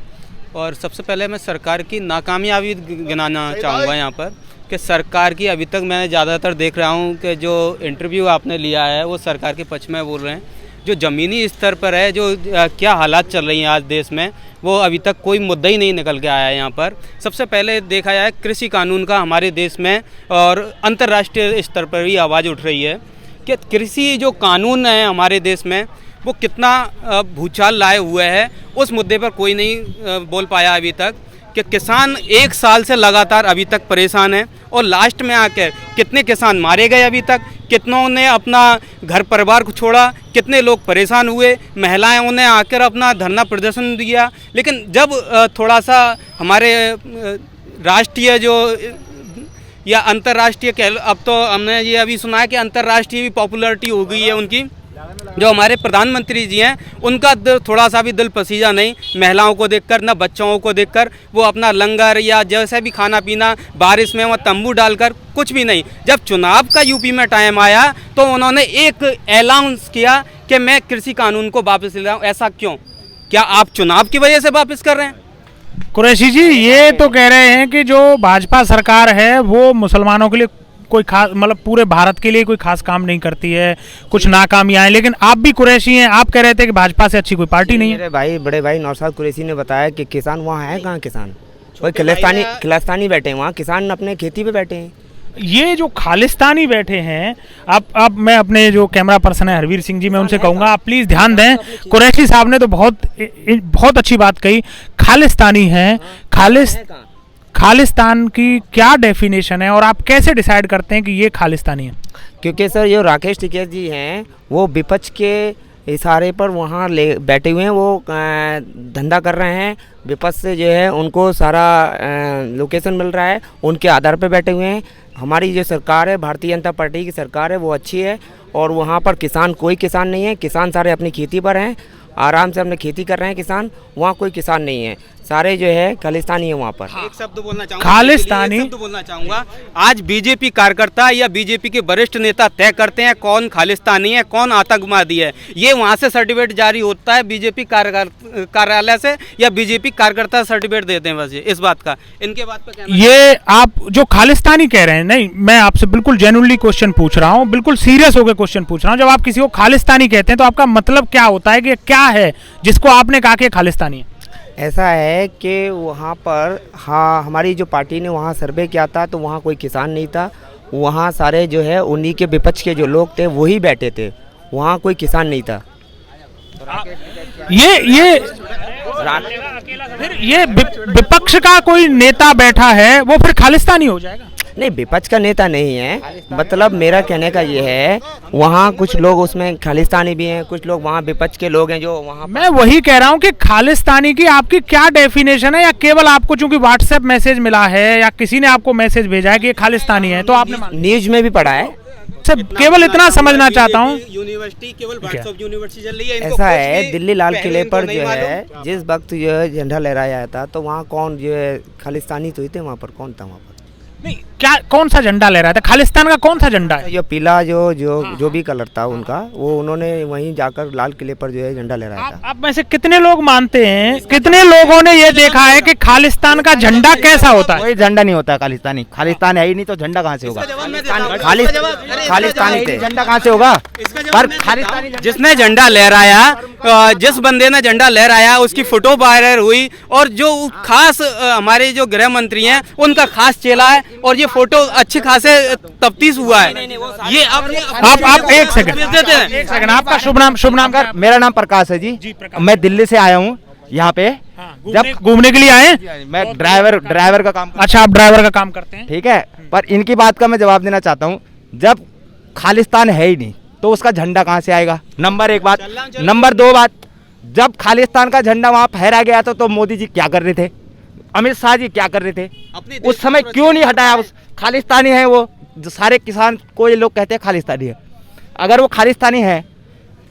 और सबसे पहले मैं सरकार की नाकामयाबी गिनाना चाहूँगा यहाँ पर, कि सरकार की अभी तक मैं ज़्यादातर देख रहा हूँ कि जो इंटरव्यू आपने लिया है वो सरकार के पक्ष में बोल रहे हैं। जो ज़मीनी स्तर पर है, जो क्या हालात चल रही हैं आज देश में, वो अभी तक कोई मुद्दा ही नहीं निकल के आया है यहाँ पर। सबसे पहले देखा जाए कृषि कानून का हमारे देश में और अंतर्राष्ट्रीय स्तर पर भी आवाज़ उठ रही है कि कृषि जो कानून है हमारे देश में वो कितना भूचाल लाए हुए है। उस मुद्दे पर कोई नहीं बोल पाया अभी तक, कि किसान 1 साल से लगातार अभी तक परेशान है। और लास्ट में आकर कितने किसान मारे गए अभी तक, कितनों ने अपना घर परिवार को छोड़ा, कितने लोग परेशान हुए, महिलाओं ने आकर अपना धरना प्रदर्शन दिया। लेकिन जब थोड़ा सा हमारे राष्ट्रीय जो या अंतर्राष्ट्रीय, अब तो हमने ये अभी सुना है कि अंतर्राष्ट्रीय भी पॉपुलैरिटी हो गई है उनकी, जो हमारे प्रधानमंत्री जी हैं उनका थोड़ा सा भी दिल पसीजा नहीं महिलाओं को देखकर, न बच्चों को देखकर। वो अपना लंगर या जैसे भी खाना पीना बारिश में वह तंबू डालकर, कुछ भी नहीं। जब चुनाव का यूपी में टाइम आया तो उन्होंने एक अनाउंस किया कि मैं कृषि कानून को वापस ले रहा हूँ। ऐसा क्यों? क्या आप चुनाव की वजह से वापस कर रहे हैं? कुरैशी जी, ये तो कह रहे हैं कि जो भाजपा सरकार है वो मुसलमानों के लिए कोई खास, मतलब पूरे भारत के लिए कोई खास काम नहीं करती है, कुछ नाकामियां हैं। लेकिन आप भी कुरैशी हैं, आप कह रहे थे कि भाजपा से अच्छी कोई पार्टी नहीं है। मेरे भाई, बड़े भाई नौशाद कुरैशी ने बताया कि किसान वहाँ है कहाँ? किसान कोई खलिस्तानी बैठे हैं वहाँ, किसान अपने खेती पे बैठे हैं। ये जो खालिस्तानी बैठे हैं, अब मैं अपने जो कैमरा पर्सन है हरवीर सिंह जी, मैं उनसे कहूँगा आप प्लीज़ ध्यान दें। कुरैशी साहब ने तो बहुत अच्छी बात कही। खालिस्तानी है, खालिस्तान की क्या डेफिनेशन है और आप कैसे डिसाइड करते हैं कि ये खालिस्तानी है? क्योंकि सर जो राकेश टिकैत जी हैं वो विपक्ष के इशारे पर वहाँ बैठे हुए हैं, वो धंधा कर रहे हैं। विपक्ष से जो है उनको सारा लोकेशन मिल रहा है, उनके आधार पर बैठे हुए हैं। हमारी जो सरकार है, भारतीय जनता पार्टी की सरकार है, वो अच्छी है। और वहाँ पर किसान, कोई किसान नहीं है, किसान सारे अपनी खेती पर हैं, आराम से अपने खेती कर रहे हैं किसान। वहाँ कोई किसान नहीं है, सारे जो है खालिस्तानी है वहाँ पर। एक शब्द बोलना चाहूँगा, खालिस्तानी शब्द बोलना चाहूँगा। आज बीजेपी कार्यकर्ता या बीजेपी के वरिष्ठ नेता तय करते हैं कौन खालिस्तानी है, कौन आतंकवादी है। ये वहाँ से सर्टिफिकेट जारी होता है बीजेपी कार्यालय से, या बीजेपी कार्यकर्ता सर्टिफिकेट देते हैं बस। ये इस बात का, इनके बात पे कहना। ये आप जो खालिस्तानी कह रहे हैं, नहीं, मैं आपसे बिल्कुल जेन्युइनली क्वेश्चन पूछ रहा हूँ, बिल्कुल सीरियस होकर क्वेश्चन पूछ रहा हूँ। जब आप किसी को खालिस्तानी कहते हैं तो आपका मतलब क्या होता है, कि क्या है जिसको आपने कहा कि खालिस्तानी है? ऐसा है कि वहाँ पर, हाँ, हमारी जो पार्टी ने वहाँ सर्वे किया था तो वहाँ कोई किसान नहीं था। वहाँ सारे जो है उन्हीं के विपक्ष के जो लोग थे वही बैठे थे, वहाँ कोई किसान नहीं था। ये विपक्ष का कोई नेता बैठा है वो फिर खालिस्तानी हो जाएगा? नहीं, विपक्ष का नेता नहीं है। मतलब मेरा कहने का ये है, वहाँ कुछ लोग उसमें खालिस्तानी भी हैं, कुछ लोग वहाँ विपक्ष के लोग हैं जो वहाँ। मैं वही कह रहा हूँ कि खालिस्तानी की आपकी क्या डेफिनेशन है, या केवल आपको चूंकि व्हाट्सएप मैसेज मिला है या किसी ने आपको मैसेज भेजा है कि ये खालिस्तानी है तो आपने न्यूज में भी पढ़ा है? सर, केवल इतना समझना चाहता हूँ। यूनिवर्सिटी केवल व्हाट्सएप यूनिवर्सिटी चल रही है। ऐसा है, दिल्ली लाल किले पर जो है जिस वक्त जो है झंडा लहराया था तो वहाँ कौन जो है खालिस्तानी तो ही थे, वहाँ पर कौन था? वहाँ पर नहीं, क्या कौन सा झंडा लहराया था? खालिस्तान का कौन सा झंडा है? जो पीला जो भी कलर था उनका, वो उन्होंने वहीं जाकर लाल किले पर जो है झंडा लहराया था। आप में से कितने लोग मानते हैं, कितने लोगों ने ये देखा है कि खालिस्तान का झंडा कैसा होता है? कोई झंडा नहीं होता खालिस्तानी, खालिस्तान है ही नहीं तो झंडा कहाँ से होगा? खालिस्तानी झंडा कहाँ से होगा? पर खालिस्तानी जिसने झंडा लहराया, जिस बंदे ने झंडा लहराया उसकी फोटो वायरल हुई, और जो खास हमारे जो गृह मंत्री हैं उनका खास चेला है, और ये फोटो अच्छे खासे तफ्तीश हुआ है। ये आप एक सेकंड, आपका शुभ नाम का? मेरा नाम प्रकाश है जी, मैं दिल्ली से आया हूँ यहाँ पे। जब घूमने के लिए आए? मैं ड्राइवर का काम। अच्छा, आप ड्राइवर का काम करते हैं, ठीक है। पर इनकी बात का मैं जवाब देना चाहता हूँ, जब खालिस्तान है ही नहीं तो उसका झंडा कहाँ से आएगा? नंबर 1 बात। नंबर 2 बात, जब खालिस्तान का झंडा वहाँ फहरा गया था तो मोदी जी क्या कर रहे थे, अमित शाह जी क्या कर रहे थे? उस समय क्यों नहीं हटाया? उस खालिस्तानी है वो, जो सारे किसान को ये लोग कहते हैं खालिस्तानी है। अगर वो खालिस्तानी है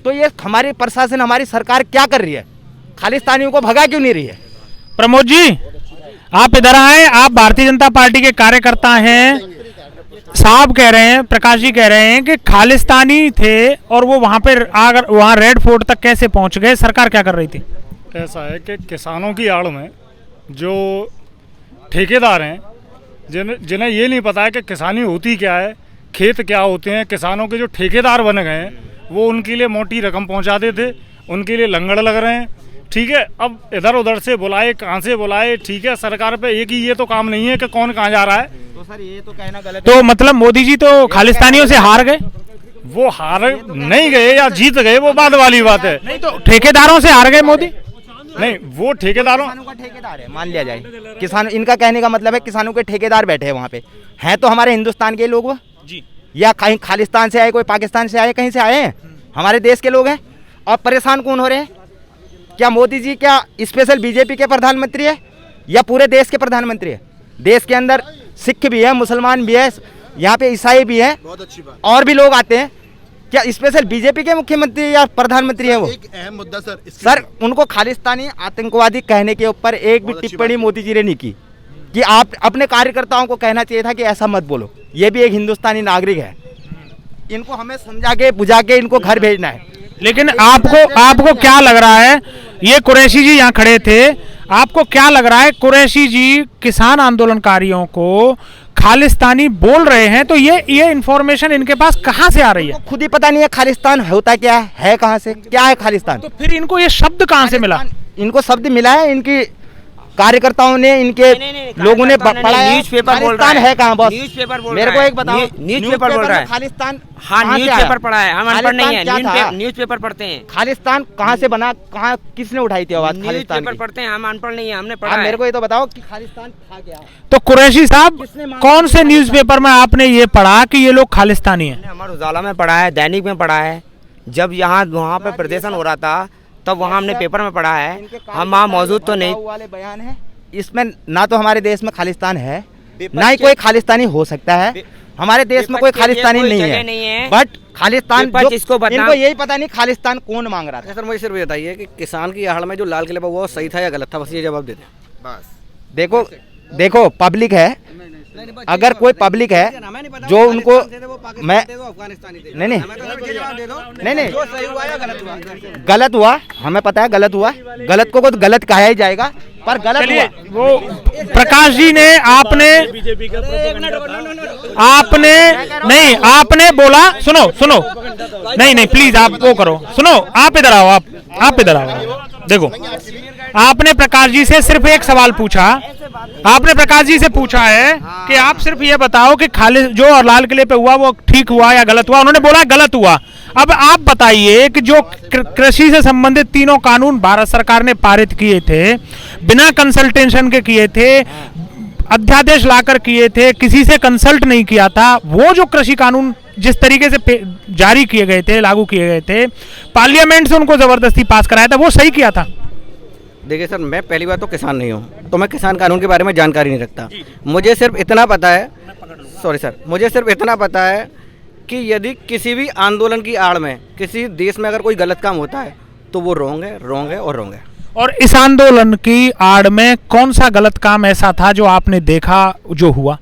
तो ये हमारी प्रशासन, हमारी सरकार क्या कर रही है? खालिस्तानियों को भगा क्यों नहीं रही है? प्रमोद जी, आप इधर आए, आप भारतीय जनता पार्टी के कार्यकर्ता हैं। साहब कह रहे हैं, प्रकाश जी कह रहे हैं कि खालिस्तानी थे और वो वहां पर अगर वहां रेड फोर्ट तक कैसे पहुंच गए? सरकार क्या कर रही थी? ऐसा है कि किसानों की आड़ में जो ठेकेदार हैं, जिन्हें ये नहीं पता है कि किसानी होती क्या है, खेत क्या होते हैं, किसानों के जो ठेकेदार बन गए हैं वो उनके लिए मोटी रकम पहुंचाते थे, उनके लिए लंगड़ लग रहे हैं। ठीक है, अब इधर उधर से बुलाए, कहाँ से बुलाए, ठीक है, सरकार पे एक ही ये तो काम नहीं है कि कौन कहाँ जा रहा है। तो सर ये तो कहना गलत तो मतलब मोदी जी तो खालिस्तानियों से हार गए? वो हार नहीं गए या जीत गए वो बाद वाली बात है। नहीं, तो ठेकेदारों से हार गए मोदी? नहीं, वो ठेकेदारों का ठेकेदार है, मान लिया जाए। किसान, इनका कहने का मतलब है किसानों के ठेकेदार बैठे हैं वहाँ पे। हैं तो हमारे हिंदुस्तान के लोग वो जी, या कहीं खालिस्तान से आए, कोई पाकिस्तान से आए, कहीं से आए हैं, हमारे देश के लोग हैं। और परेशान कौन हो रहे हैं? क्या मोदी जी क्या स्पेशल बीजेपी के प्रधानमंत्री है या पूरे देश के प्रधानमंत्री है? देश के अंदर सिख भी है, मुसलमान भी है, यहाँ पे ईसाई भी है, और भी लोग आते हैं। क्या स्पेशल बीजेपी के मुख्यमंत्री या प्रधानमंत्री है वो? एक अहम मुद्दा सर, उनको खालिस्तानी आतंकवादी कहने के ऊपर एक भी टिप्पणी मोदी जी ने नहीं की। कि आप अपने कार्यकर्ताओं को कहना चाहिए था कि ऐसा मत बोलो, ये भी एक हिंदुस्तानी नागरिक है, इनको हमें समझा के बुझा के इनको घर भेजना है। लेकिन आपको क्या लग रहा है, ये कुरैशी जी यहाँ खड़े थे, आपको क्या लग रहा है कुरैशी जी किसान आंदोलनकारियों को खालिस्तानी बोल रहे हैं? तो ये इन्फॉर्मेशन इनके पास कहाँ से आ रही है? खुद ही पता नहीं है खालिस्तान होता क्या है, कहाँ से, क्या है खालिस्तान। तो फिर इनको ये शब्द कहाँ से मिला? इनको शब्द मिला है, इनकी कार्यकर्ताओं ने, इनके लोगों ने पढ़ा है। न्यूज़पेपर बोल रहा है कहाँ बॉस? न्यूज़पेपर बोल मेरे को एक बताओ। न्यूज़पेपर बोल रहा है खालिस्तान? हाँ, न्यूज़पेपर पढ़ा है, हम अनपढ़ नहीं है, न्यूज़पेपर पढ़ते हैं। खालिस्तान कहाँ से बना, कहाँ, किसने उठाई थी आवाज खालिस्तान की? पढ़ते हैं, हम अनपढ़ नहीं है, हमने पढ़ा है। मेरे को ये तो बताओ कि खालिस्तान था क्या? तो कुरैशी साहब, कौन से न्यूज़पेपर में आपने ये पढ़ा कि ये लोग खालिस्तानी हैं? हमारे उजाला में पढ़ा है, दैनिक में पढ़ा है। जब वहाँ पे प्रदर्शन हो रहा था तब वहाँ हमने पेपर में पढ़ा है, हम वहाँ मौजूद तो नहीं। वाले बयान है इसमें, ना तो हमारे देश में खालिस्तान है, ना ही कोई खालिस्तानी हो सकता है। हमारे देश में कोई खालिस्तानी नहीं है, बट खालिस्तान इनको यही पता नहीं खालिस्तान कौन मांग रहा था। सर मुझे सिर्फ बताइए कि किसान की आड़ में जो लाल किले पर वो सही था या गलत था, बस ये जवाब दे दें। बस देखो पब्लिक है, अगर कोई पब्लिक है जो उनको, मैं नहीं गलत हुआ, हमें पता है गलत हुआ, गलत को तो गलत कहा ही जाएगा, पर गलत हुआ। वो प्रकाश जी ने आपने बोला, सुनो नहीं प्लीज आप वो करो, सुनो, आप इधर आओ, आप इधर आओ। देखो, आपने प्रकाश जी से सिर्फ एक सवाल पूछा, आपने प्रकाश जी से पूछा है कि आप सिर्फ ये बताओ कि जो लाल किले पे हुआ वो ठीक हुआ या गलत हुआ? उन्होंने बोला गलत हुआ। अब आप बताइए कि जो कृषि से संबंधित तीनों कानून भारत सरकार ने पारित किए थे, बिना कंसल्टेशन के किए थे, अध्यादेश लाकर किए थे, किसी से कंसल्ट नहीं किया था, वो जो कृषि कानून जिस तरीके से जारी किए गए थे, लागू किए गए थे, पार्लियामेंट से उनको जबरदस्ती पास कराया था, वो सही किया था? देखिए सर, मैं पहली बात तो किसान नहीं हूँ, तो मैं किसान कानून के बारे में जानकारी नहीं रखता। मुझे सिर्फ इतना पता है, मुझे सिर्फ इतना पता है कि यदि किसी भी आंदोलन की आड़ में किसी देश में अगर कोई गलत काम होता है तो वो रॉन्ग है और रॉन्ग है। और इस आंदोलन की आड़ में कौन सा गलत काम ऐसा था जो आपने देखा जो हुआ?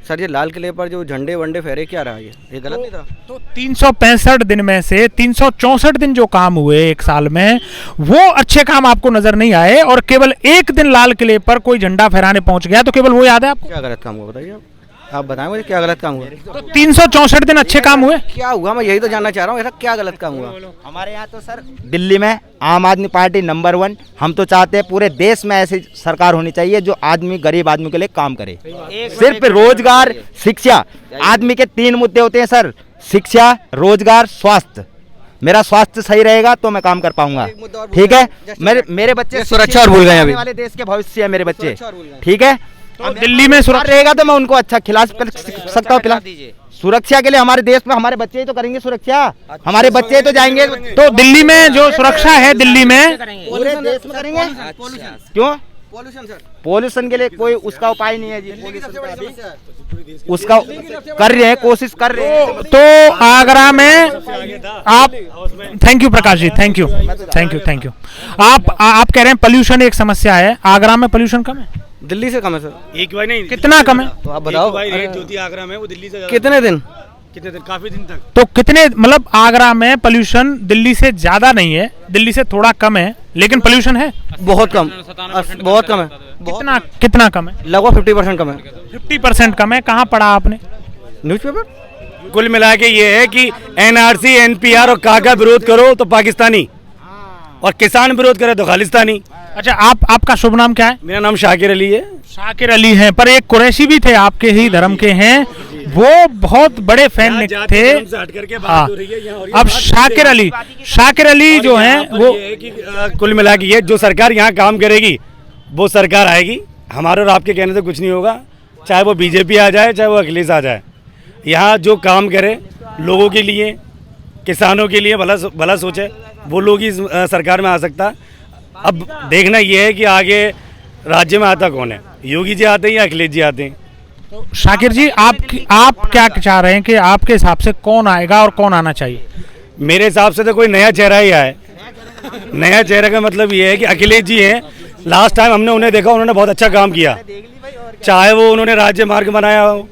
सर ये लाल किले पर जो झंडे वंडे फहरे क्या रहा ये गलत नहीं था? तो 365 दिन में से 364 दिन जो काम हुए एक साल में, वो अच्छे काम आपको नजर नहीं आए और केवल एक दिन लाल किले पर कोई झंडा फहराने पहुंच गया तो केवल वो याद है आपको? क्या गलत काम हुआ बताइए आप बताएं मुझे, क्या गलत काम हुआ? तो 364 दिन अच्छे काम हुए? क्या हुआ, मैं यही तो जानना चाह रहा हूँ, ऐसा क्या गलत काम हुआ? हमारे यहाँ तो सर दिल्ली में आम आदमी पार्टी नंबर 1। हम तो चाहते हैं पूरे देश में ऐसी सरकार होनी चाहिए जो आदमी, गरीब आदमी के लिए काम करे। सिर्फ रोजगार, शिक्षा, आदमी के 3 मुद्दे होते हैं सर, शिक्षा, रोजगार, स्वास्थ्य। मेरा स्वास्थ्य सही रहेगा तो मैं काम कर पाऊंगा, ठीक है? मेरे बच्चे सुरक्षा और भूल गए अभी वाले देश के भविष्य है मेरे बच्चे, ठीक है? तो दिल्ली में सुरक्षा रहेगा तो मैं उनको अच्छा खिला सकता हूँ, पिला सुरक्षा के लिए। हमारे देश में हमारे बच्चे ही तो करेंगे सुरक्षा, हमारे बच्चे ही तो जाएंगे। तो दिल्ली में जो सुरक्षा है, दिल्ली में पूरे देश में करेंगे। क्यों? पॉल्यूशन के लिए कोई उसका उपाय नहीं है जी, उसका कर रहे हैं, कोशिश कर रहे हैं। तो आगरा में आप, thank you Prakash ji, thank you. आप कह रहे हैं पोल्यूशन एक समस्या है, आगरा में पोल्यूशन कम है? दिल्ली से कम है सर। एक बार नहीं, कितना कम है तो आप बताओ। रेट जो थी आगरा में वो दिल्ली से कितने दिन? काफी दिन तक। तो कितने, मतलब आगरा में पोल्यूशन दिल्ली से ज्यादा नहीं है, दिल्ली से थोड़ा कम है, लेकिन पोल्यूशन है बहुत कम, बहुत कम है। कितना कम है? लगभग 50% कम है। 50% कम है। कहाँ पढ़ा आपने? न्यूज़पेपर। कुल मिला के ये है कि NRC, NPR और काका विरोध करो तो पाकिस्तानी, और किसान विरोध करे तो खालिस्तानी। अच्छा, आपका शुभ नाम क्या है? मेरा नाम शाकिर अली है। शाकिर अली हैं, पर एक कुरैशी भी थे आपके ही धर्म के हैं, वो बहुत बड़े फैन थे। हाँ, अब शाकिर अली जो हैं वो कुल मिला के ये जो सरकार यहाँ काम करेगी वो सरकार आएगी, हमारे और आपके कहने से कुछ नहीं होगा, चाहे वो बीजेपी आ जाए चाहे वो अखिलेश आ जाए। यहाँ जो काम करे लोगों के लिए, किसानों के लिए भला सोचे, वो लोग ही सरकार में आ सकता। अब देखना ये है कि आगे राज्य में आता कौन है, योगी जी आते हैं या अखिलेश जी आते हैं। तो शाकिर जी, आप क्या चाह रहे हैं कि आपके हिसाब से कौन आएगा और कौन आना चाहिए? मेरे हिसाब से तो कोई नया चेहरा ही आए। नया चेहरा का मतलब ये है कि अखिलेश जी हैं, लास्ट टाइम हमने उन्हें देखा, उन्होंने बहुत अच्छा काम किया, चाहे वो उन्होंने राज्य मार्ग बनाया हो,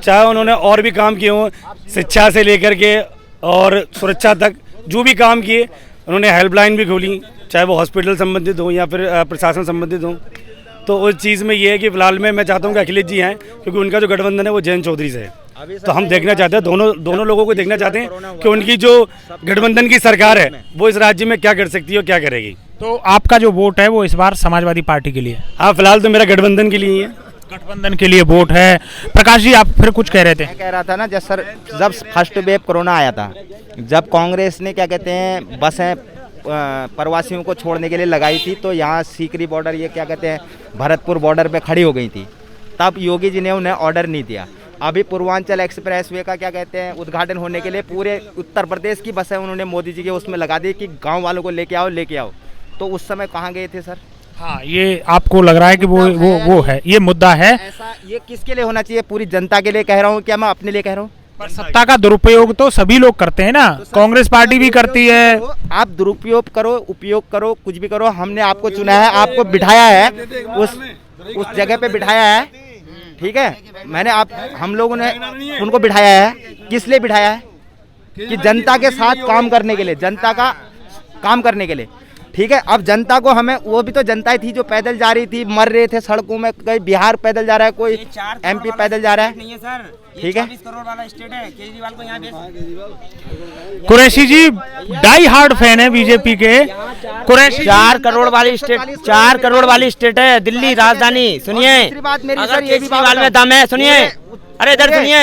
चाहे उन्होंने और भी काम किए हों, शिक्षा से लेकर के और सुरक्षा तक जो भी काम किए उन्होंने, हेल्पलाइन भी खोली, चाहे वो हॉस्पिटल संबंधित हो या फिर प्रशासन संबंधित हो। तो उस चीज़ में ये है कि फिलहाल में मैं चाहता हूँ कि अखिलेश जी आएँ, क्योंकि उनका जो गठबंधन है वो जयंत चौधरी से है। तो हम देखना चाहते हैं, दोनों लोगों को देखना चाहते हैं कि उनकी जो गठबंधन की सरकार है वो इस राज्य में क्या कर सकती है और क्या करेगी। तो आपका जो वोट है वो इस बार समाजवादी पार्टी के लिए? हाँ, फिलहाल तो मेरा गठबंधन के लिए ही है। गठबंधन के लिए वोट है। प्रकाश जी, आप फिर कुछ कह रहे थे? मैं कह रहा था ना, जब फर्स्ट वेव कोरोना आया था, जब कांग्रेस ने क्या कहते हैं बसें प्रवासियों को छोड़ने के लिए लगाई थी, तो यहाँ सीकरी बॉर्डर, ये क्या कहते हैं भरतपुर बॉर्डर पे खड़ी हो गई थी, तब योगी जी ने उन्हें ऑर्डर नहीं दिया। अभी पूर्वांचल एक्सप्रेसवे का क्या कहते हैं उद्घाटन होने के लिए पूरे उत्तर प्रदेश की बसें उन्होंने मोदी जी के उसमें लगा दी कि गाँव वालों को लेके आओ। तो उस समय कहाँ गए थे सर? हाँ, ये आपको लग रहा है कि वो है, ये मुद्दा है। ऐसा ये किसके लिए होना चाहिए? पूरी जनता के लिए कह रहा हूँ, क्या मैं अपने लिए कह रहा हूँ? पर सत्ता का दुरुपयोग तो सभी लोग करते हैं ना, कांग्रेस पार्टी भी करती है। आप दुरुपयोग करो, उपयोग करो, कुछ भी करो, हमने आपको चुना है, आपको बिठाया है, उस जगह पे बिठाया है, ठीक है? हम लोगों ने उनको बिठाया है, किस लिए बिठाया है? कि जनता के साथ काम करने के लिए, जनता का काम करने के लिए, ठीक है? अब जनता को हमें, वो भी तो जनता थी जो पैदल जा रही थी, मर रहे थे सड़कों में, कोई बिहार पैदल जा रहा है, कोई MP पैदल जा रहा है, ठीक है? 24 करोड़ वाला स्टेट है, केजरीवाल को यहाँ कुरैशी जी डाई हार्ड फैन है बीजेपी के। कुरैशी 4 करोड़ वाली स्टेट है दिल्ली राजधानी। सुनिए, अगर केजरीवाल में दम है, सुनिए, अरे इधर सुनिए,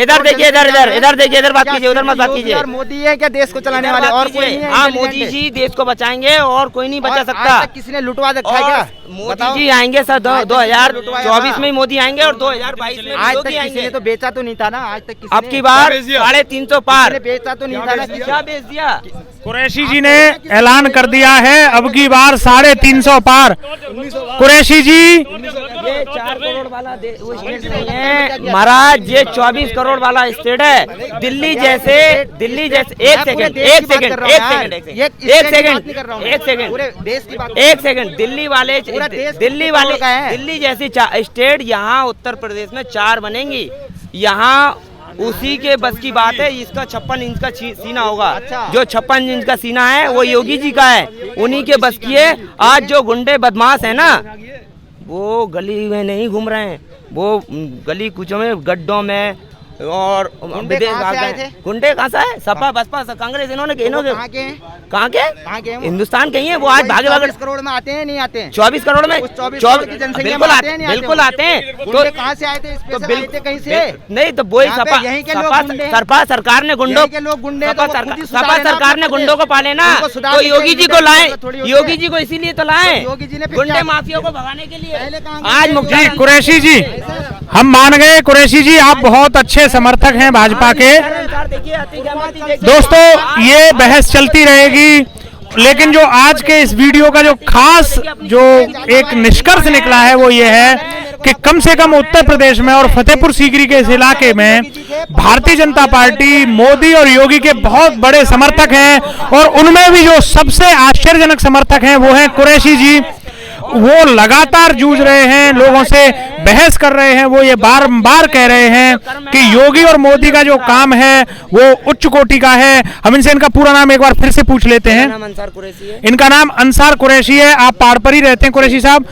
इधर देखिए, इधर देखिए, इधर बात कीजिए, उधर मत बात कीजिए। मोदी है क्या देश को चलाने वाले? और कोई नहीं है? हाँ, मोदी जी देश को बचाएंगे और कोई नहीं बचा सकता। किसी ने लुटवा रखा है क्या? मोदी जी आएंगे सर, 2024 में मोदी आएंगे और 2022 में आज तक मोदी किसी आएंगे। ने तो बेचा तो नहीं था ना, आज तक अब की बार 350 पार बेचा तो नहीं था ना, क्या बेच दिया? कुरैशी जी ने ऐलान कर दिया है अब की बार 350 पार। कुरैशी जी ये 4 करोड़ वाला वो स्टेट नहीं है महाराज, ये 24 करोड़ वाला स्टेट है। दिल्ली जैसे एक सेकंड दिल्ली जैसी स्टेट यहाँ उत्तर प्रदेश में 4 बनेंगी। यहाँ उसी के बस की बात है। इसका 56 इंच का सीना होगा। जो 56 इंच का सीना है वो योगी जी का है, उन्हीं के बस की है। आज जो गुंडे बदमाश है ना, वो गली में नहीं घूम रहे हैं, वो गली कुचों में, गड्ढों में और विदेश भाग गए। गुंडे कहाँ से है? सपा बसपा कांग्रेस, इन्होंने कहाँ के हिंदुस्तान के ही है। वो आज भागे 24 करोड़ में आते हैं, नहीं आते हैं? 24 करोड़ में 24 की जनसंख्या बिल्कुल आते हैं। तो कहाँ से आए थे? तो बिल्कुल कहीं से नहीं, तो वही सपा सरकार ने गुंडों सपा सरकार ने गुंडों को पाले ना, तो योगी जी को लाए, योगी जी को इसीलिए तो लाए, गुंडे माफियाओं को भगाने के लिए। आज जी कुरैशी जी, हम मान गए कुरैशी जी, आप बहुत अच्छे समर्थक हैं भाजपा के। दोस्तों ये बहस चलती रहेगी, लेकिन जो आज के इस वीडियो का जो खास जो एक निष्कर्ष निकला है वो ये है कि कम से कम उत्तर प्रदेश में और फतेहपुर सीकरी के इस इलाके में भारतीय जनता पार्टी मोदी और योगी के बहुत बड़े समर्थक हैं, और उनमें भी जो सबसे आश्चर्यजनक समर्थक हैं वो हैं कुरैशी जी। वो लगातार जूझ रहे हैं, लोगों से बहस कर रहे हैं। वो ये बार-बार कह रहे हैं कि योगी और मोदी का जो काम है वो उच्च कोटि का है। हम इनसे इनका पूरा नाम एक बार फिर से पूछ लेते हैं। इनका नाम अंसार कुरैशी है। आप पहाड़ पर ही रहते हैं कुरैशी साहब।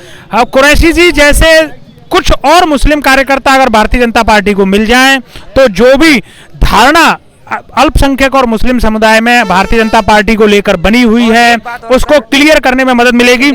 कुरैशी जी, जैसे कुछ और मुस्लिम कार्यकर्ता अगर भारतीय जनता पार्टी को मिल जाएं तो जो भी धारणा अल्पसंख्यक और मुस्लिम समुदाय में भारतीय जनता पार्टी को लेकर बनी हुई है उसको क्लियर करने में मदद मिलेगी।